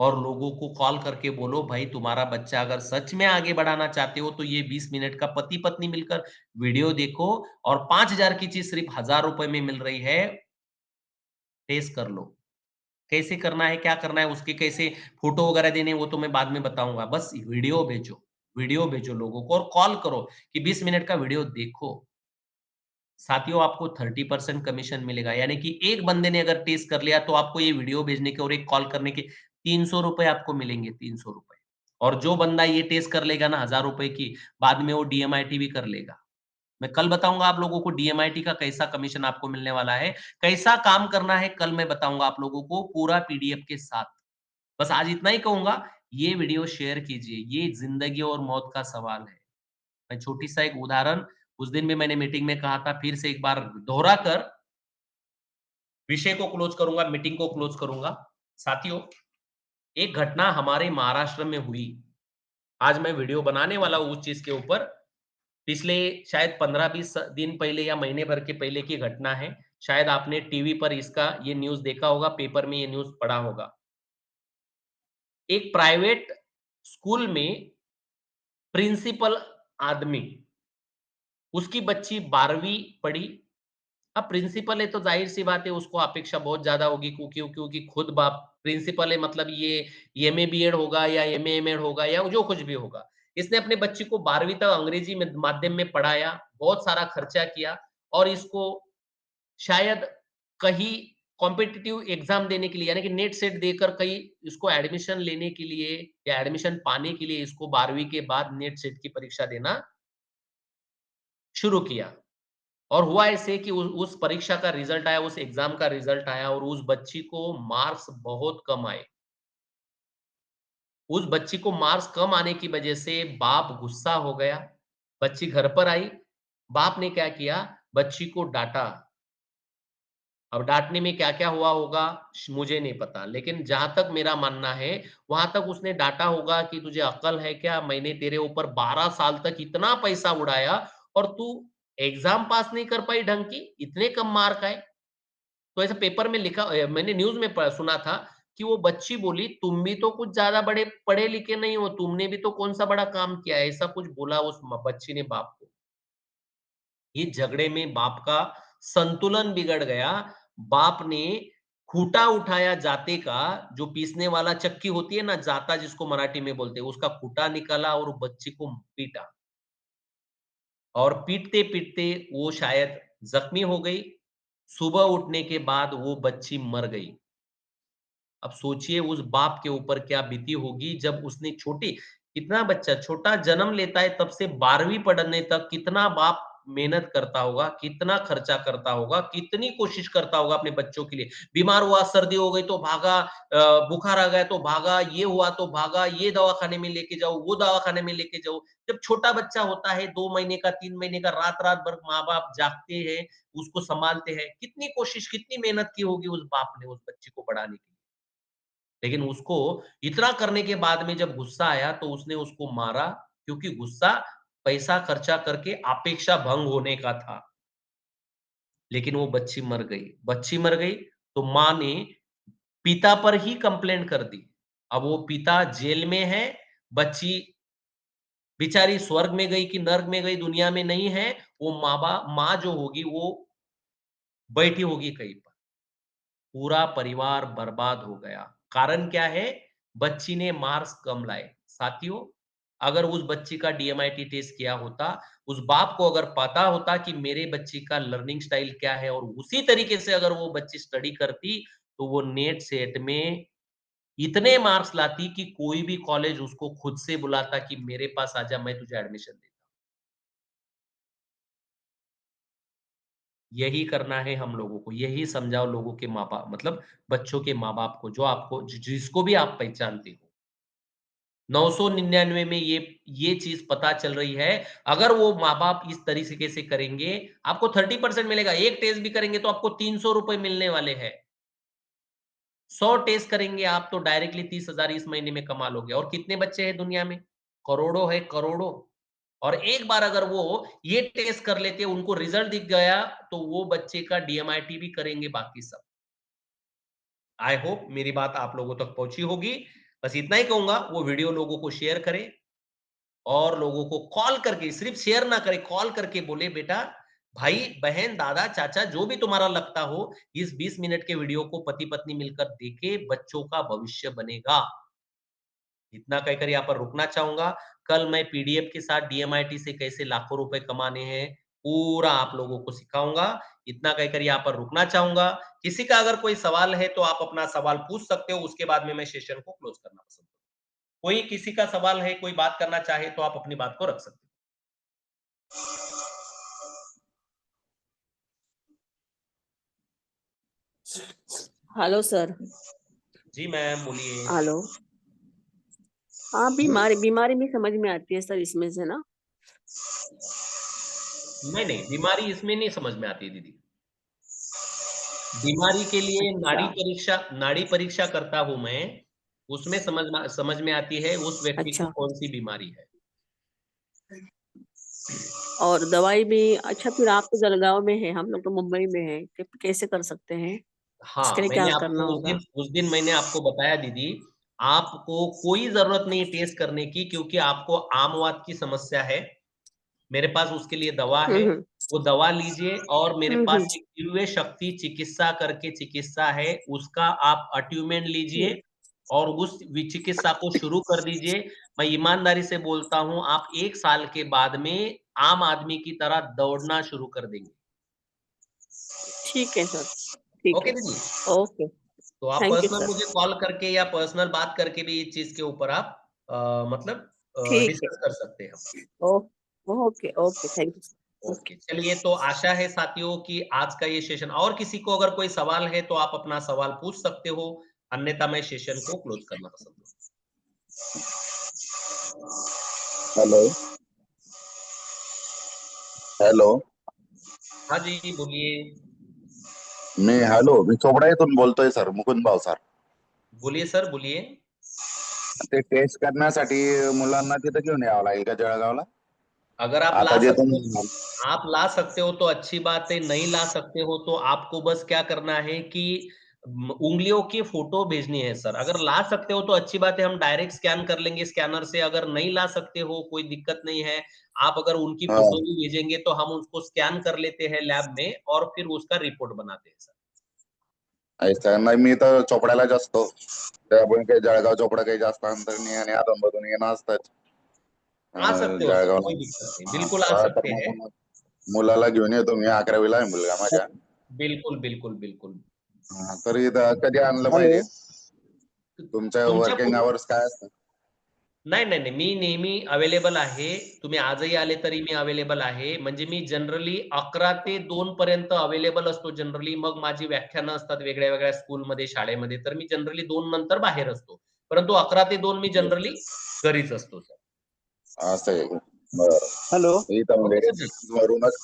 और लोगों को कॉल करके बोलो भाई तुम्हारा बच्चा अगर सच में आगे बढ़ाना चाहते हो तो ये 20 मिनट का पति पत्नी मिलकर वीडियो देखो और 5,000 की चीज सिर्फ 1,000 रुपए में मिल रही है, टेस्ट कर लो। कैसे करना है, क्या करना है, उसके कैसे फोटो वगैरह देने हैं, वो तो मैं बाद में बताऊंगा। बस वीडियो भेजो लोगों को और कॉल करो कि 20 मिनट का वीडियो देखो। साथियों आपको 30% कमीशन मिलेगा, यानी कि एक बंदे ने अगर टेस्ट कर लिया तो आपको ये वीडियो भेजने के और एक कॉल करने के 300 रुपए आपको मिलेंगे, 300 रुपए। और जो बंदा ये टेस्ट कर लेगा ना 1,000 रुपए की, बाद में वो डीएमआईटी भी कर लेगा। मैं कल बताऊंगा आप लोगों को डीएमआईटी का कैसा कमीशन आपको मिलने वाला है, कैसा काम करना है, कल मैं बताऊंगा आप लोगों को पूरा पीडीएफ के साथ। बस आज इतना ही कहूंगा, ये वीडियो शेयर कीजिए, ये जिंदगी और मौत का सवाल है। मैं छोटी सा एक उदाहरण उस दिन भी मैंने मीटिंग में कहा था, फिर से एक बार दोहरा कर विषय को क्लोज करूंगा, मीटिंग को क्लोज करूंगा। साथियों, एक घटना हमारे महाराष्ट्र में हुई। आज मैं वीडियो बनाने वाला हूं उस चीज के ऊपर। पिछले शायद 15-20 दिन पहले या महीने भर के पहले की घटना है। शायद आपने टीवी पर इसका ये न्यूज देखा होगा, पेपर में ये न्यूज पढ़ा होगा। एक प्राइवेट स्कूल में प्रिंसिपल आदमी, उसकी बच्ची 12वीं पढ़ी। अब प्रिंसिपल है तो जाहिर सी बात है उसको अपेक्षा बहुत ज्यादा होगी, क्योंकि क्योंकि खुद बाप प्रिंसिपल है, मतलब ये एमए बीएड होगा या एमए एमएड होगा या जो कुछ भी होगा। इसने अपने बच्ची को 12वीं तक अंग्रेजी में माध्यम में पढ़ाया, बहुत सारा खर्चा किया और इसको शायद कहीं कॉम्पिटिटिव एग्जाम देने के लिए, यानी कि नेट सेट देकर कहीं इसको एडमिशन लेने के लिए या एडमिशन पाने के लिए इसको 12वीं के बाद नेट सेट की परीक्षा देना शुरू किया। और हुआ ऐसे कि उस परीक्षा का रिजल्ट आया, उस एग्जाम का रिजल्ट आया और उस बच्ची को मार्क्स बहुत कम आए। उस बच्ची को मार्क्स कम आने की वजह से बाप गुस्सा हो गया। बच्ची घर पर आई, बाप ने क्या किया, बच्ची को डांटा। अब डांटने में क्या-क्या हुआ होगा मुझे नहीं पता, लेकिन जहां तक मेरा मानना है, वहां तक उसने डांटा होगा कि तुझे अक्ल है क्या? मैंने तेरे ऊपर 12 साल तक इतना पैसा उड़ाया और तू एग्जाम पास नहीं कर पाई ढंग की, इतने कम मार्क आए। तो ऐसा पेपर में लिखा, मैंने न्यूज़ में सुना था कि वो बच्ची बोली, "तुम भी तो कुछ ज़्यादा बड़े पढ़े-लिखे नहीं हो, तुमने भी तो कौन-सा बड़ा काम किया है।" ऐसा कुछ बोला उस बच्ची ने बाप को। ये झगड़े में बाप का संतुलन बिगड़ गया। बाप ने खूंटा उठाया जाते का, जो पीसने वाला चक्की होती है ना, जाता जिसको मराठी में बोलते हैं, उसका खूंटा निकाला और बच्ची को पीटा। और पीटते-पीटते वो शायद जख्मी हो गई। सुबह उठने के बाद वो बच्ची मर गई। अब सोचिए उस बाप के ऊपर क्या बीती होगी जब उसने छोटी, कितना बच्चा छोटा जन्म लेता है तब से 12वीं पढ़ने तक कितना बाप मेहनत करता होगा, कितना खर्चा करता होगा, कितनी कोशिश करता होगा अपने बच्चों के लिए। बीमार हुआ, सर्दी हो गई तो भागा, बुखार आ गया तो भागा, ये हुआ तो भागा, ये दवाखाने में लेके जाओ, वो दवाखाने में लेके जाओ। जब छोटा बच्चा होता है 2 महीने का, 3 महीने का, रात-रात भर माँ-बाप जागते हैं, उसको संभालते हैं। कितनी कोशिश, कितनी मेहनत की होगी उस बाप ने उस बच्चे को बढ़ाने के लिए। लेकिन उसको इतना करने के बाद में जब गुस्सा आया तो उसने उसको मारा, क्योंकि गुस्सा पैसा खर्चा करके अपेक्षा भंग होने का था। लेकिन वो बच्ची मर गई। बच्ची मर गई तो माँ ने पिता पर ही कंप्लेंट कर दी। अब वो पिता जेल में है, बच्ची बेचारी स्वर्ग में गई कि नर्क में गई दुनिया में नहीं है। वो माँ जो होगी वो बैठी होगी कहीं पर। पूरा परिवार बर्बाद हो गया। कारण क्या है? बच्ची ने मार्क्स कम लाए। साथियों, अगर उस बच्ची का डीएमआईटी टेस्ट किया होता, उस बाप को अगर पता होता कि मेरे बच्ची का लर्निंग स्टाइल क्या है और उसी तरीके से अगर वो बच्ची स्टडी करती, तो वो नेट सेट में इतने मार्क्स लाती कि कोई भी कॉलेज उसको खुद से बुलाता कि मेरे पास आजा, मैं तुझे एडमिशन देता। यही करना है हम लोगों को, यही समझाओ लोगों के माँ-बाप, मतलब बच्चों के माँ-बाप को, जो आपको जिसको भी आप पहचानते हो। 999 में ये चीज़ पता चल रही है, अगर वो माँ-बाप इस तरीके से करेंगे, आपको 30% मिलेगा। एक टेस्ट भी करेंगे तो आपको 300 रुपए मिलने वाले हैं। 100 टेस्ट करेंगे आप तो डायरेक्टली 30,000 इस महीने में कमा लोगे। और कितने बच्चे हैं दुनिया में? करोड़ों है, करोड़ों। और एक बार अगर वो ये टेस्ट कर लेते, उनको रिजल्ट दिख गया, तो वो बच्चे का डीएमआईटी भी करेंगे बाकी सब। आई होप मेरी बात आप लोगों तक पहुंची होगी। बस इतना ही कहूंगा, वो वीडियो लोगों को शेयर करें और लोगों को कॉल करके, सिर्फ शेयर ना करें, कॉल करके बोले बेटा, भाई बहन, दादा, चाचा, जो भी तुम्हारा लगता हो, इस 20 मिनट के वीडियो को पति पत्नी मिलकर देखे, बच्चों का भविष्य बनेगा। इतना कहकर यहाँ पर रुकना चाहूंगा। कल मैं पीडीएफ के साथ डीएमआईटी से कैसे लाखों रुपए कमाने हैं पूरा आप लोगों को सिखाऊंगा। इतना कहकर यहाँ पर रुकना चाहूंगा। किसी का अगर कोई सवाल है तो आप अपना सवाल पूछ सकते हो, उसके बाद में मैं सेशन को क्लोज करना पसंद करूंगा। कोई किसी का सवाल है, कोई बात करना चाहे तो आप अपनी बात को रख सकते हो। Hello sir. जी मैम, बोलिए। हेलो। हाँ, बीमारी बीमारी भी समझ में आती है सर इसमें से ना? नहीं, बीमारी इसमें नहीं समझ में आती है दीदी। बीमारी के लिए अच्छा। नाड़ी परीक्षा करता हूं मैं, उसमें समझ में आती है उस व्यक्ति को अच्छा। कौन सी बीमारी है। और दवाई भी। अच्छा, फिर आप तो जलगांव में है, हम लोग तो मुंबई में है, कैसे कर सकते हैं? इसके हाँ, लिए क्या मैंने करना आपको होगा? उस दिन मैंने आपको बताया दीदी, आपको कोई जरूरत नहीं टेस्ट करने की, क्योंकि आपको आमवात की समस्या है। मेरे पास उसके लिए दवा है, हम्म वो दवा लीजिए, और मेरे पास हम्म एक दिव्य शक्ति चिकित्सा करके चिकित्सा है, उसका आप अट्यूमेंट लीजिए और उस चिकित्सा को शुरू कर दीजिए। मैं ईमानदारी से बोलता हूं, आप 1 साल के बाद में आम आदमी की तरह दौड़ना शुरू कर देंगे। ठीक है सर, ठीक ओके है। दीदी, ओके। तो आप थैंक यू पर्सनल सर। मुझे कॉल करके या पर्सनल बात करके भी इस चीज के ऊपर आप मतलब ठीक है। डिस्कस कर सकते हैं। Okay okay, thank you. Okay, चलिए, तो आशा है साथियों कि आज का ये सेशन, और किसी को अगर कोई सवाल है तो आप अपना सवाल पूछ सकते हो, अन्यथा मैं सेशन को क्लोज करना पसंद करूंगा। हॅलो हॅलो हाँ जी, बोलिए। मी चोपडा इथून बोलतोय सर, मुकुंद भाऊ सर. बोलिए सर, बोलिए। ते टेस्ट करण्यासाठी मुलांना तिथं घेऊन यावं लागेल का जळगावला? अगर आप आता ला जे सकते तुम्ही आप ला सकते हो तो अच्छी बात है, नहीं ला सकते हो तो आपको बस क्या करना है कि उंगलियों की फोटो भेजनी है सर। अगर ला सकते हो तो अच्छी बात है, हम डायरेक्ट स्कैन कर लेंगे स्कैनर से। अगर नहीं ला सकते हो, कोई दिक्कत नहीं है, आप अगर उनकी हा, फोटो भी भेजेंगे तो हम उसको स्कैन कर लेते हैं लॅब में और फिर उसका रिपोर्ट बनाते हैं सर। ऐसा नाही, मी तर चोपड्यालाच असतो, त्यामुळे काही जळगाव चोपडा काही जास्त अंतर नाही आणि अधून मधून येणं असतंच आ सकते हो सर, जळगावला. कोई दिक्कत नहीं, हा, बिल्कुल आ तर सकते हैं। मग मुलाला घेऊन येतो मी. 11वीला आहे मुलगा माझ्या. बिल्कुल बिल्कुल बिल्कुल। हा, तर इथं कधी आणलं पाहिजे? तुमच्या तुमच्या वर्किंग आवर्स काय असतात? नाही, मी नेहमी अवेलेबल आहे. तुम्ही आजही आले तरी मी अवेलेबल आहे. म्हणजे मी जनरली 11 ते 2 पर्यंत अवेलेबल असतो जनरली. मग माझी व्याख्यानं असतात वेगळ्या-वेगळ्या स्कूलमध्ये, शाळेमध्ये. तर मी जनरली 2 नंतर बाहेर असतो. परंतु 11 ते 2 मी जनरली घरीच असतो सर. असं आहे का? बरं. हॅलो. इथं ओके म्हणजे सर जी. वरूनच.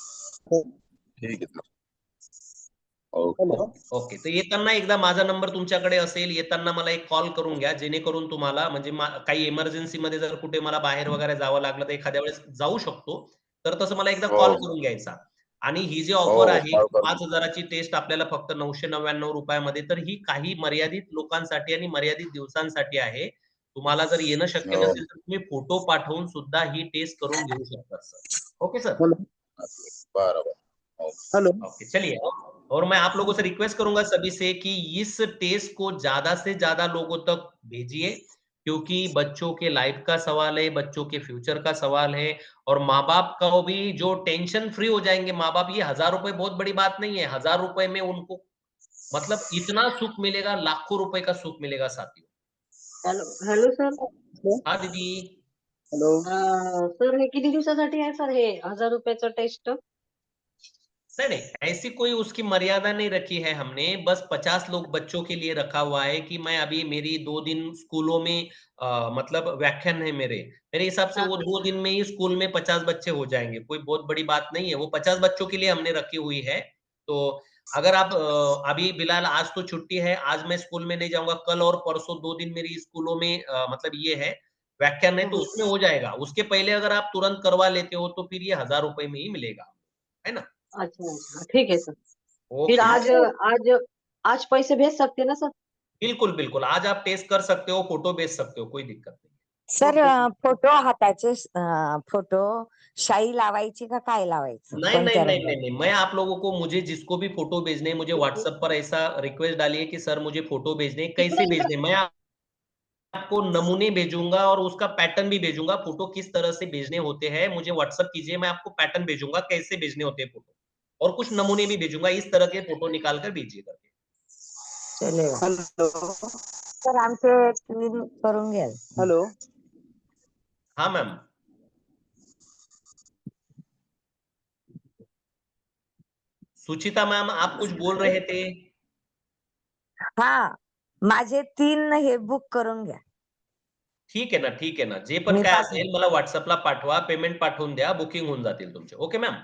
ठीक आहे सर. ओके. हॅलो. ओके. तर येताना एकदा माझा नंबर तुमच्याकडे असेल, येताना मला एक कॉल करून घ्या, जेणेकरून तुम्हाला म्हणजे काही इमर्जन्सीमध्ये जर कुठे मला बाहेर वगैरे जावं लागलं, तर एखाद्या वेळेस जाऊ शकतो. तर तसं मला एकदा हो कॉल करून घ्यायचा. आणि ही जी हो ऑफर हो, आहे, कॉल करून. 5,000 ची टेस्ट आपल्याला फक्त ₹999 मध्ये, तर ही काही मर्यादित लोकांसाठी आणि मर्यादित दिवसांसाठी आहे. तुम्हाला जर येणं शक्य हो. नसेल, तर तुम्ही फोटो पाठवून सुद्धा ही टेस्ट करून घेऊ शकता सर. Okay sir? हॅलो. बरोबर. हो. हॅलो. ओके, चलिए। और मैं आप लोगों से रिक्वेस्ट करूंगा सभी से कि इस टेस्ट को ज्यादा से ज्यादा लोगों तक भेजिए, क्योंकि बच्चों के लाइफ का सवाल है, बच्चों के फ्यूचर का सवाल है, और माँ बाप का भी जो टेंशन फ्री हो जाएंगे माँ बाप। ये 1000 रुपए बहुत बड़ी बात नहीं है, 1000 रुपए में उनको मतलब इतना सुख मिलेगा, लाखों रुपए का सुख मिलेगा साथियों। Hello hello sir. हाँ दीदी। हॅलो. सर हे किती दिवसासाठी आहे सर, हे 1000 रुपयाचं टेस्ट? नहीं, ऐसी कोई उसकी मर्यादा नहीं रखी है हमने, बस 50 लोग बच्चों के लिए रखा हुआ है कि मैं अभी मेरी 2 दिन स्कूलों में मतलब व्याख्यान है मेरे हिसाब से हाँ वो 2 दिन में ही स्कूल में 50 बच्चे हो जाएँगे, कोई बहुत बड़ी बात नहीं है, वो 50 बच्चों के लिए हमने रखी हुई है। तो अगर आप अभी बिलाल आज तो छुट्टी है, आज मैं स्कूल में नहीं जाऊँगा, कल और परसों 2 दिन मेरी स्कूलों में मतलब ये है, व्याख्यान है, तो हाँ, उसमें हो जाएगा। उसके पहले अगर आप तुरंत करवा लेते हो तो फिर ये 1000 रुपए में ही मिलेगा, है ना? अच्छा अच्छा, ठीक है सर. फिर ओके आज जी। आज आज पैसे भेज सकते ना सर? बिल्कुल बिल्कुल, आज आप टेस्ट कर सकते हो, फोटो भेज सकते हो, कोई दिक्कत नहीं। सर फोटो हाताचे फोटो शाई लावायची का काय लावायचं नहीं नहीं कोणत्या नहीं रंगात? नहीं नहीं, मैं आप लोगों को, मुझे जिसको भी फोटो भेजने, मुझे व्हाट्सएप पर ऐसा रिक्वेस्ट डालिए कि सर मुझे फोटो भेजने, कैसे भेजने, मैं आपको नमूने भेजूंगा और उसका पैटर्न भी भेजूंगा, फोटो किस तरह से भेजने होते हैं मुझे व्हाट्सएप कीजिए, मैं आपको पैटर्न भेजूंगा कैसे भेजने होते हैं फोटो, और कुछ नमूने भी भेजूंगा, इस तरह के फोटो निकाल कर भेजिए करके। चलेगा हेलो सर, आमचे 3 करून घ्याल. हेलो हाँ मैम, सुचिता मैम आप कुछ बोल रहे थे? हा, माझे 3 हे बुक करून घ्या. ठीक आहे ना, ठीक आहे ना, जे पण मी काय पाठवून असेल मला व्हॉट्सअपला पाठवा, पेमेंट पाठवून द्या, बुकिंग होऊन जातील तुमचे. Okay ma'am?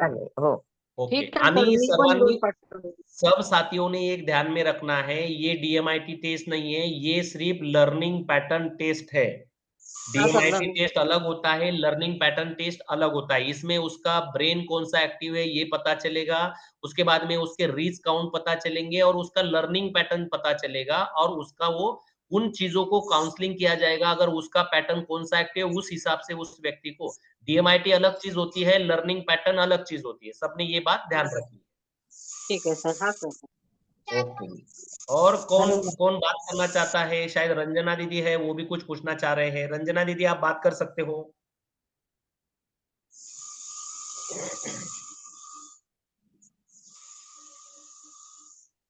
चालेल. हो. ओके. ठीक आहे सर, आणि मी पण सर्वांनी, 2 पाठवते. सब साथियों ने एक ध्यान में रखना है, ये डीएमआईटी टेस्ट नहीं है, ये सिर्फ लर्निंग पैटर्न टेस्ट है। हाँ सर, डीएमआईटी लर्निंग टेस्ट अलग होता है, लर्निंग पैटर्न टेस्ट अलग होता है। इसमें उसका ब्रेन कौन सा एक्टिव है ये पता चलेगा, उसके बाद में उसके रीच काउंट पता चलेंगे और उसका लर्निंग पैटर्न पता चलेगा, और उसका वो उन चीजों को काउंसलिंग किया जाएगा, अगर उसका पैटर्न कौन सा एक्टिव है उस हिसाब से उस व्यक्ति को। डीएमआईटी अलग चीज होती है, लर्निंग पैटर्न अलग चीज होती है, सबने ये बात ध्यान रखनी ठीक है सर. हाँ सर. है। ओके। और कौन चालेल. कौन बात करना चाहता है? शायद रंजना दीदी है, वो भी कुछ पूछना चाह रहे हैं। रंजना दीदी आप बात कर सकते हो।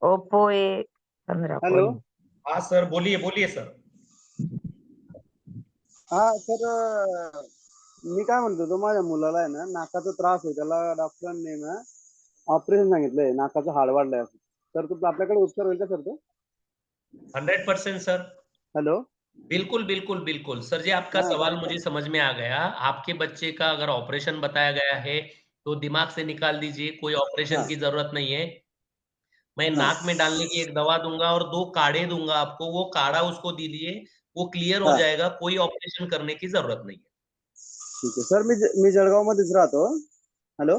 ओप्पो A15 हेलो कोण? हाँ सर, बोलिए बोलिए सर। हा सर मी काय म्हणतो होतो, माझ्या मुलाला आहे ना नाकाचा त्रास आहे, त्याला डॉक्टरांनी ना ऑपरेशन सांगितलंय, नाकाचं हाड वाढलंय असं. तर तो आपल्याकडे उपचार होईल का सर तो? 100% सर, हेलो बिल्कुल बिल्कुल बिल्कुल सर जी, आपका हाँ सवाल मुझे समझ में आ गया। आपके बच्चे का अगर ऑपरेशन बताया गया है तो दिमाग से निकाल दीजिए, कोई ऑपरेशन हाँ की जरूरत नहीं है। मैं हाँ नाक में डालने की एक दवा दूंगा और 2 काढ़े दूंगा आपको, वो काढ़ा उसको दीजिए, वो क्लियर हो हाँ जाएगा, कोई ऑपरेशन करने की जरूरत नहीं है। ठीक आहे सर. मी जळगाव मध्येच राहतो. हेलो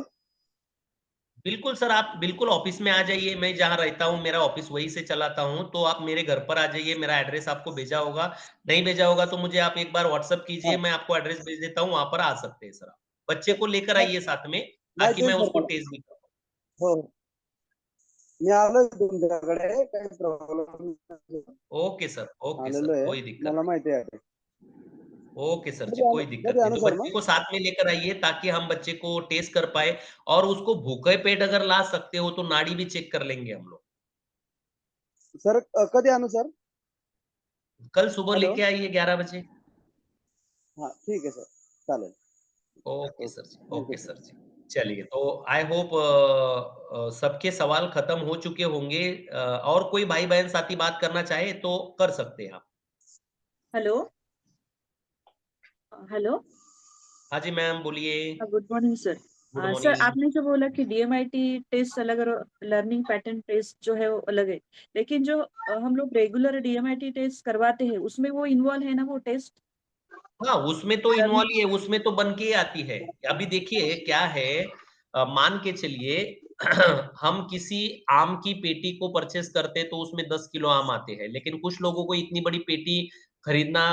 बिल्कुल सर, आप बिल्कुल ऑफिस में आ जाइए, मैं जहाँ रहता हूँ मेरा ऑफिस वहीं से चलाता हूँ, तो आप मेरे घर पर आ जाइए, मेरा एड्रेस आपको भेजा होगा, नहीं भेजा होगा तो मुझे आप एक बार व्हाट्सएप कीजिए, हाँ मैं आपको एड्रेस भेज देता हूँ, वहाँ पर आ सकते हैं सर आप। बच्चे को लेकर आइए साथ में, नाही ताकि मैं तेच उसको बरं. टेस्ट भी करूँ। हो मी आलोय तुमच्याकडे, काही प्रॉब्लेम ओके सर, आलेलो आहे, कोई दिक्कत मला नहीं। माहिती आहे. ओके सर जी, कधी कोई दिक्कत कधी नहीं। आणू तो सर बच्चे मग? को साथ में लेकर आइए ताकि हम बच्चे को टेस्ट कर पाए, और उसको भूखे पेट अगर ला सकते हो तो नाड़ी भी चेक कर लेंगे हम लोग। सर कधी आणू सर? कल सुबह हेलो लेके आइए 11 बजे। हाँ ठीक है सर, चालेल. ओके ओके सर जी, थँक्यू ओके सर. सर जी। चलिए, तो आई होप सबके सवाल खत्म हो चुके होंगे। और कोई भाई बहन साथी बात करना चाहे तो कर सकते हैं आप। हेलो हेलो हाँ जी मैम, बोलिए। Good morning sir. Good sir morning. आपने जो बोला कि डीएमआईटी टेस्ट अलग और लर्निंग पैटर्न टेस्ट जो है वो अलग है, लेकिन जो हम लोग रेगुलर डीएमआईटी टेस्ट करवाते हैं उसमें वो इन्वॉल्व है ना वो टेस्ट हाँ, उसमें तो लर्निंग? इन्वॉल्व ही है, उसमें तो बन के ही आती है। अभी देखिए क्या है, मान के चलिए हम किसी आम की पेटी को परचेज करते तो उसमें 10 किलो आम आते हैं, लेकिन कुछ लोगों को इतनी बड़ी पेटी खरीदना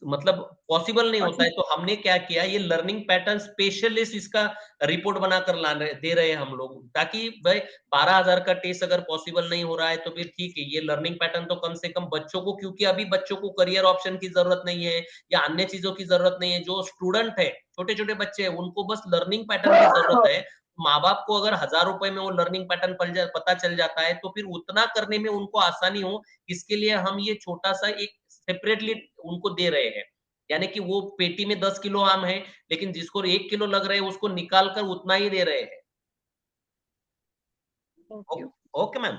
मतलब पॉसिबल नहीं होता है, तो हमने क्या किया, ये लर्निंग पैटर्न स्पेशलिस्ट इसका रिपोर्ट बनाकर दे रहे हैं हम लोग, ताकि भाई 12,000 का टेस्ट अगर पॉसिबल नहीं हो रहा है तो फिर ठीक है, ये लर्निंग पैटर्न तो कम से कम बच्चों को, क्योंकि अभी बच्चों को करियर ऑप्शन की जरूरत नहीं है या अन्य चीजों की जरूरत नहीं है, जो स्टूडेंट है, छोटे छोटे बच्चे हैं, उनको बस लर्निंग पैटर्न की जरूरत है। माँ बाप को अगर 1,000 रुपए में वो लर्निंग पैटर्न पता चल जाता है तो फिर उतना करने में उनको आसानी हो, इसके लिए हम ये छोटा सा एक सेपरेटली उनको दे रहे हैं। यानी कि वो पेटी में 10 किलो आम है, लेकिन जिसको 1 किलो लग रहे हैं उसको निकाल कर उतना ही दे रहे हैं। Okay okay ma'am.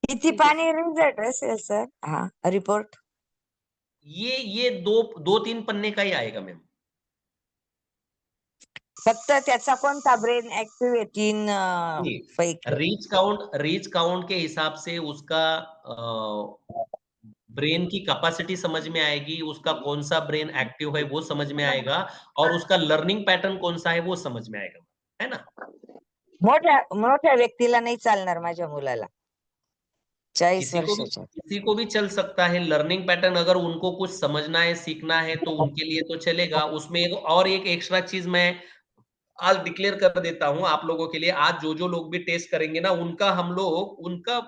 किती ठीक है पानी रिझल्ट असेल सर हा रिपोर्ट? ये दो तीन पन्ने का ही आएगा मैम। फक्त त्याचा कोणता ब्रेन ऍक्टिव्ह आहे 3 पैकी? रीच काउंट के हिसाब से उसका ब्रेन की कैपेसिटी समझ में आएगी, उसका कौन सा ब्रेन एक्टिव है वो समझ में आएगा, और उसका लर्निंग पैटर्न कौन सा है वो समझ में आएगा, है ना? मोठ्या मोठ्या व्यक्तीला नाही चालणार माझ्या मुलाला. 40 किसी वर्षाच्या. को भी चल सकता है। लर्निंग पैटर्न अगर उनको कुछ समझना है, सीखना है तो उनके लिए तो चलेगा। उसमें एक एक्स्ट्रा चीज मैं आज डिक्लेयर कर देता हूँ आप लोगों के लिए। आज जो लोग भी टेस्ट करेंगे ना, उनका हम लोग उनका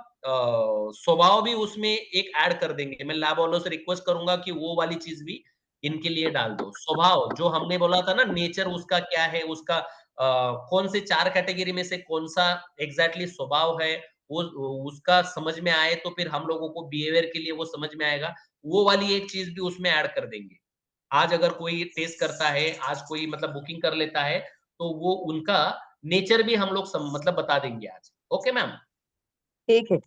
स्वभाव भी उसमें एक ऐड कर देंगे। मैं लैब वालों से रिक्वेस्ट करूंगा कि वो वाली चीज भी इनके लिए डाल दो। स्वभाव जो हमने बोला था ना, नेचर उसका क्या है, उसका कौन से 4 कैटेगरी में से कौन सा एग्जैक्टली स्वभाव है, वो उसका समझ में आए तो फिर हम लोगों को बिहेवियर के लिए वो समझ में आएगा। वो वाली एक चीज भी उसमें ऐड कर देंगे। आज अगर कोई टेस्ट करता है, आज कोई मतलब बुकिंग कर लेता है, तो वो उनका नेचर भी हम लोग मतलब बता देंगे आज। Okay ma'am? ठीक है.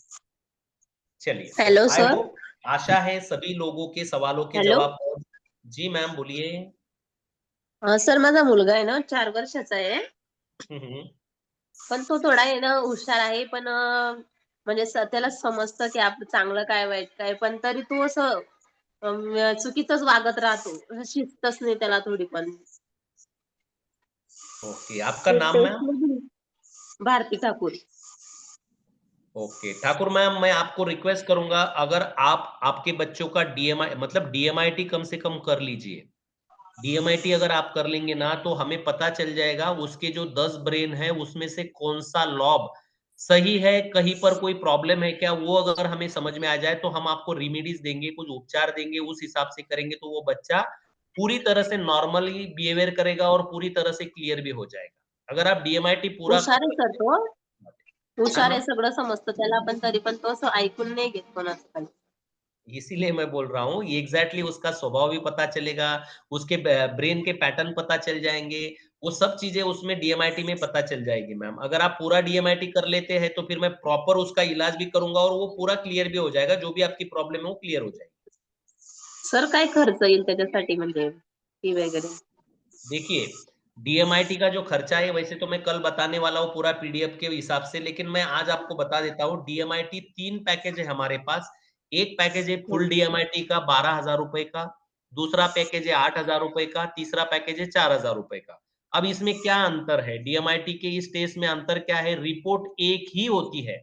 चलिए, तो हेलो आई सर. होप, आशा है सभी लोगों के सवालों के हॅलो. जवाब। जी मैम बोलिए। सर माझा मुलगा आहे ना 4 वर्षाचा आहे. हम्म। पण तो थोडा आहे ना हुशार आहे. पण म्हणजे त्याला समजतं की आपलं चांगलं काय वाईट काय. पण तरी तो असं चुकीचंच वागत राहतो. शिस्तच नाही त्याला थोडी पण. ओके, आपका ते नाम मैम? टेस्टमध्ये भारती ठाकूर. ओके ठाकुर मैम, मैं आपको रिक्वेस्ट करूंगा, अगर आप आपके बच्चों का डीएमआई मतलब डीएमआईटी कम से कम कर लीजिए। डीएमआईटी अगर आप कर लेंगे ना, तो हमें पता चल जाएगा उसके जो 10 ब्रेन है उसमें से कौन सा लॉब सही है, कहीं पर कोई प्रॉब्लम है क्या, वो अगर हमें समझ में आ जाए तो हम आपको रेमेडीज देंगे, कुछ उपचार देंगे, उस हिसाब से करेंगे तो वो बच्चा पूरी तरह से नॉर्मली बिहेवियर करेगा और पूरी तरह से क्लियर भी हो जाएगा। अगर आप डीएमआईटी पूरा हुशार आहे सर तो. हाँ हुशार आहे, मैम, सगळं समजतं त्याला. पण तरी पण तो असं ऐकून नाही घेत कोणाचं काही. इसीलिए मैं बोल रहा हूँ, ये एग्जैक्टली उसका स्वभाव भी पता चलेगा, उसके ब्रेन के पैटर्न पता चल जाएंगे, वो सब चीजें उसमें डीएमआईटी में पता चल जाएगी मैम। अगर आप पूरा डीएमआईटी कर लेते हैं तो फिर मैं प्रॉपर उसका इलाज भी करूंगा और वो पूरा क्लियर भी हो जाएगा, जो भी आपकी प्रॉब्लम है वो क्लियर हो जाएगी। सर काय खर्च येईल त्याच्यासाठी म्हणजे फी वगैरे? देखिए, डीएमआईटी का जो खर्चा है वैसे तो मैं कल बताने वाला हूँ पूरा पीडीएफ के हिसाब से, लेकिन मैं आज आपको बता देता हूँ। डीएमआईटी 3 पैकेज है हमारे पास। एक पैकेज है फुल डीएमआईटी का 12,000 रुपए का, दूसरा पैकेज है 8,000 रुपए का, तीसरा पैकेज है 4,000 रुपए का। अब इसमें क्या अंतर है? डीएमआईटी के इस टेस्ट में अंतर क्या है? रिपोर्ट एक ही होती है।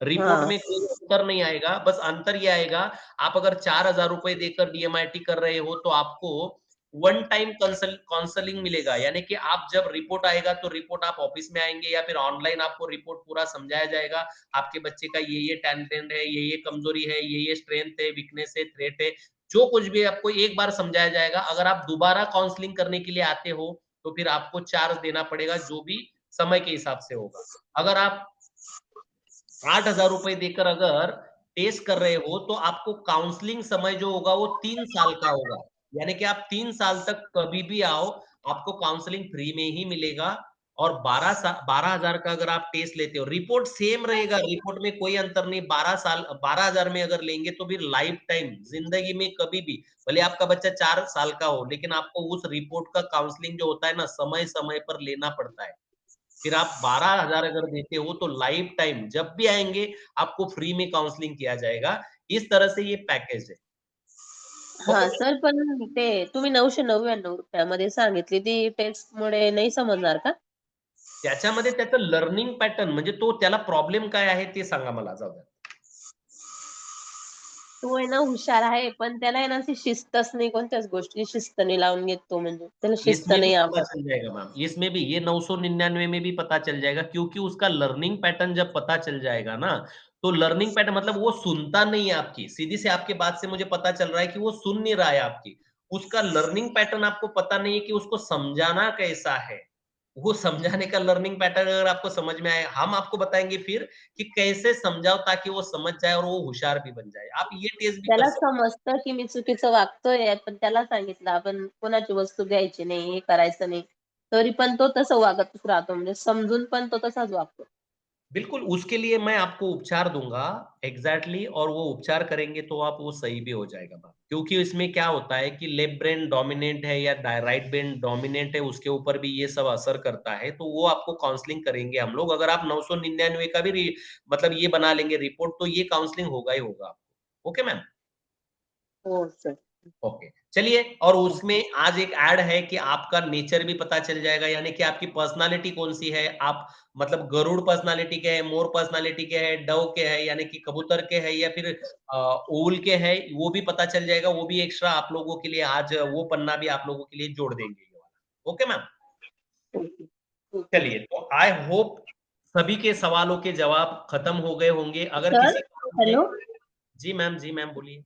रिपोर्ट हाँ. में कोई अंतर नहीं आएगा, बस अंतर ये आएगा, आप अगर 4,000 रुपए देकर डीएमआईटी कर रहे हो तो आपको वन टाइम काउंसलिंग मिलेगा। यानी कि आप जब रिपोर्ट आएगा तो रिपोर्ट आप ऑफिस में आएंगे या फिर ऑनलाइन आपको रिपोर्ट पूरा समझाया जाएगा। आपके बच्चे का ये टैलेंट है, ये कमजोरी है, ये स्ट्रेंथ है, वीकनेस है, थ्रेट है, जो कुछ भी आपको एक बार समझाया जाएगा। अगर आप दोबारा काउंसलिंग करने के लिए आते हो तो फिर आपको चार्ज देना पड़ेगा, जो भी समय के हिसाब से होगा। अगर आप 8,000 रुपए देकर अगर टेस्ट कर रहे हो तो आपको काउंसलिंग समय जो होगा वो 3 साल का होगा। यानी कि आप 3 साल तक कभी भी आओ, आपको काउंसलिंग फ्री में ही मिलेगा। और 12,000 का अगर आप टेस्ट लेते हो, रिपोर्ट सेम रहेगा, रिपोर्ट में कोई अंतर नहीं। 12,000 में अगर लेंगे तो फिर लाइफ टाइम जिंदगी में कभी भी, भले आपका बच्चा 4 साल का हो, लेकिन आपको उस रिपोर्ट का काउंसलिंग जो होता है ना, समय समय पर लेना पड़ता है। फिर आप 12,000 अगर देते हो तो लाइफ टाइम जब भी आएंगे आपको फ्री में काउंसलिंग किया जाएगा। इस तरह से ये पैकेज है। हां सर, पण ते तुम्ही 999 रुपयामध्ये सांगितली ती टेस्टमुळे नाही समजणार का? त्याच्यामध्ये त्याचं लर्निंग पॅटर्न म्हणजे तो त्याला प्रॉब्लेम काय आहे ते सांगा मला जाऊ द्या. तो आहे ना हुशार आहे, पण त्याला आहे ना अशी शिस्तच नाही, कोणत्याच गोष्टी शिस्त नाही लावून घेत तो. म्हणजे त्याला शिस्त इसमें भी नाही पता आवडत. चल जाएगा मैम, इसमें भी ये 999 में भी पता चल जाएगा, क्योंकि उसका लर्निंग पैटर्न जब पता चल जाएगा ना, तो लर्निंग पैटर्न मतलब वो सुनता नहीं है आपकी, सीधी से आपके बात से मुझे पता चल रहा है कि वो सुन नहीं रहा है आपकी। उसका लर्निंग पैटर्न आपको पता नहीं है कि उसको समझाना कैसा है। वो समझाने का लर्निंग पैटर्न अगर आपको समझ में आए, हम आपको बताएंगे फिर कि कैसे समझाओ ताकि वो समझ जाए और वो होशियार भी बन जाए। आप ये टेस्ट भी कर त्याला सकते समजतं की मी चुकीचं वागतोय, पण त्याला सांगितलं आपण कोणाची वस्तू घ्यायची नाही, हे करायचं नाही. तरी पण तो तसं वागतच राहतो. म्हणजे समजून पण तो तसाच वागतो. बिल्कुल, उसके लिए मैं आपको उपचार दूँगा एग्ज़ैक्टली, और वो उपचार करेंगे तो आप वो सही भी हो जाएगा मैम। क्योंकि इसमें क्या होता है कि लेफ्ट ब्रेन डोमिनेंट है या राइट ब्रेन डोमिनेंट है, उसके ऊपर भी ये सब असर करता है, तो वो आपको काउंसलिंग करेंगे हम लोग। अगर आप 999 का भी मतलब ये बना लेंगे रिपोर्ट, तो ये काउंसलिंग होगा ही होगा आपको। Okay ma'am? हो सर. ओके, चलिए। और उसमें आज एक ऐड है कि आपका नेचर भी पता चल जाएगा, यानी कि आपकी पर्सनालिटी कौन सी है, आप मतलब गरुड़ पर्सनालिटी के है, मोर पर्सनालिटी के है, डव के है, यानी कि कबूतर के है, या फिर ओल के है, वो भी पता चल जाएगा। वो भी एक्स्ट्रा आप लोगों के लिए आज वो पन्ना भी आप लोगों के लिए जोड़ देंगे ये वाला। ओके मैम, चलिए। तो आई होप सभी के सवालों के जवाब खत्म हो गए होंगे। अगर सर, किसी हॅलो, जी मैम बोलिए।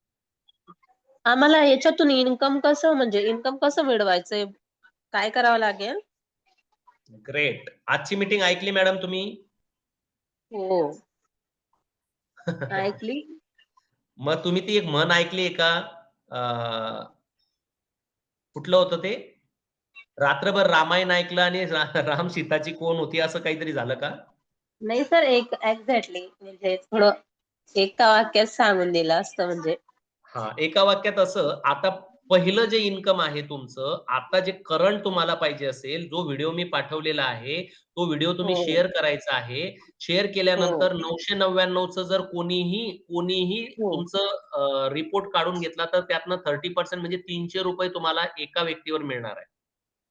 आम्हाला याच्यातून इन्कम कसं मिळवायचंय? काय करावं लागेल? ग्रेट, आजची मीटिंग ऐकली मॅडम तुम्ही? हो, ऐकली. मग तुम्ही ती एक म्हण ऐकली आहे का? कुठलं होतं ते? रात्रभर रामायण ऐकलं आणि राम सीताची कोण होती, असं काहीतरी झालं का? नाही सर, एक्झॅक्टली म्हणजे थोडं एका वाक्यात सांगून दिलं असतं म्हणजे. हां, एका वाक्यात असं, आता पहिलं जे इन्कम आहे तुमचं, आता जे करंट तुम्हाला पाहिजे असेल, जो व्हिडिओ मी पाठवलेला आहे, तो व्हिडिओ तुम्ही हो, शेअर करायचा आहे. शेअर हो, केल्यानंतर 999चं जर कोणीही हो, तुमचं रिपोर्ट काढून घेतला, तर त्यातनं 30% म्हणजे ₹300 तुम्हाला एका व्यक्तीवर मिळणार आहे.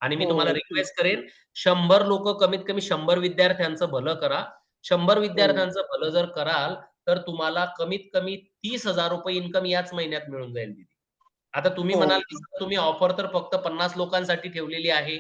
आणि मी तुम्हाला हो, ठीक. रिक्वेस्ट करेन, 100 लोकं कमीत कमी 100 विद्यार्थ्यांचं भलं करा. 100 हो, विद्यार्थ्यांचं भलं जर कराल, तर तुम्हाला कमीत कमी ₹30,000 इन्कम याच महिन्यात मिळून जाईल दीदी. आता तुम्ही हो, म्हणाल, की "सर, तुम्ही ऑफर तर फक्त 50 लोकांसाठी ठेवलेली आहे.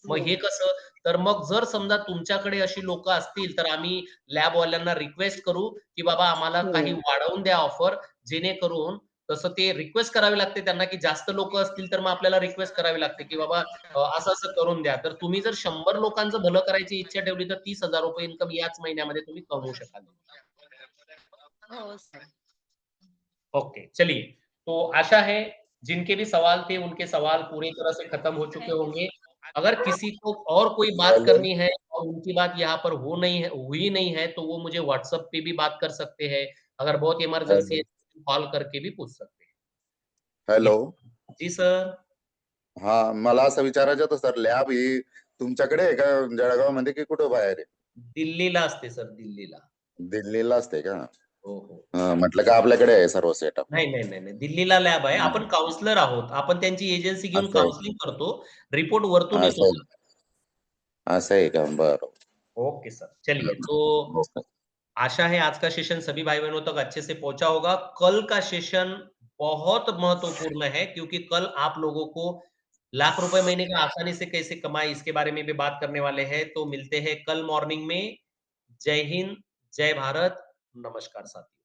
मग हो, हे कसं?" तर मग जर समजा तुमच्याकडे अशी लोकं असतील, तर आम्ही लॅबवाल्यांना रिक्वेस्ट करू, की बाबा आम्हाला काही हो, वाढवून द्या ऑफर, जेणेकरून तसं ते रिक्वेस्ट करावी लागते त्यांना, की जास्त लोकं असतील, तर मग आपल्याला रिक्वेस्ट करावी लागते, की बाबा असं-असं करून द्या. तर तुम्ही जर 100 लोकांचं भलं करायची इच्छा ठेवली, तर ₹30,000 इन्कम याच महिन्यामध्ये तुम्ही कमवू शकाल. हो सर. ओके, चलिए। तो आशा है जिनके भी सवाल थे, उनके सवाल पूरी तरह से खत्म हो चुके थँक यू होंगे। सर. अगर किसी को और कोई बात हेलो करनी है और उनकी बात यहाँ पर हुई नहीं है, तो वो मुझे व्हाट्सएप पे भी बात कर सकते हैं। अगर बहुत इमरजेंसी हेलो है, कॉल करके भी पूछ सकते हैं। हेलो जी सर। हा, मला असं विचारायचं होतं सर, लॅब ही तुमच्याकडे आहे का जळगाव मध्ये की कुठं बाहेर आहे? दिल्लीला असते सर, दिल्लीला. दिल्लीला असते का? हो, हो. म्हटलं का आपल्याकडे आहे सर्व सेटअप. नाही. दिल्लीला लॅब आहे. आपण काउन्सिलर आहोत. आपण त्यांची एजन्सी घेऊन असं आहे काउन्सिलिंग करतो. रिपोर्ट वरतून असं येतो. आहे असं आहे का? बरं. Okay sir. चलिए, तो ओके. आशा है आज का सेशन सभी भाई बहनों तक अच्छे से पहुंचा होगा। कल का सेशन बहुत महत्वपूर्ण है, क्योंकि कल आप लोगों को लाख रुपए महीने का आसानी से कैसे कमाए, इसके बारे में भी बात करने वाले हैं। तो मिलते हैं कल मॉर्निंग में। जय हिंद, जय भारत, नमस्कार साथियों।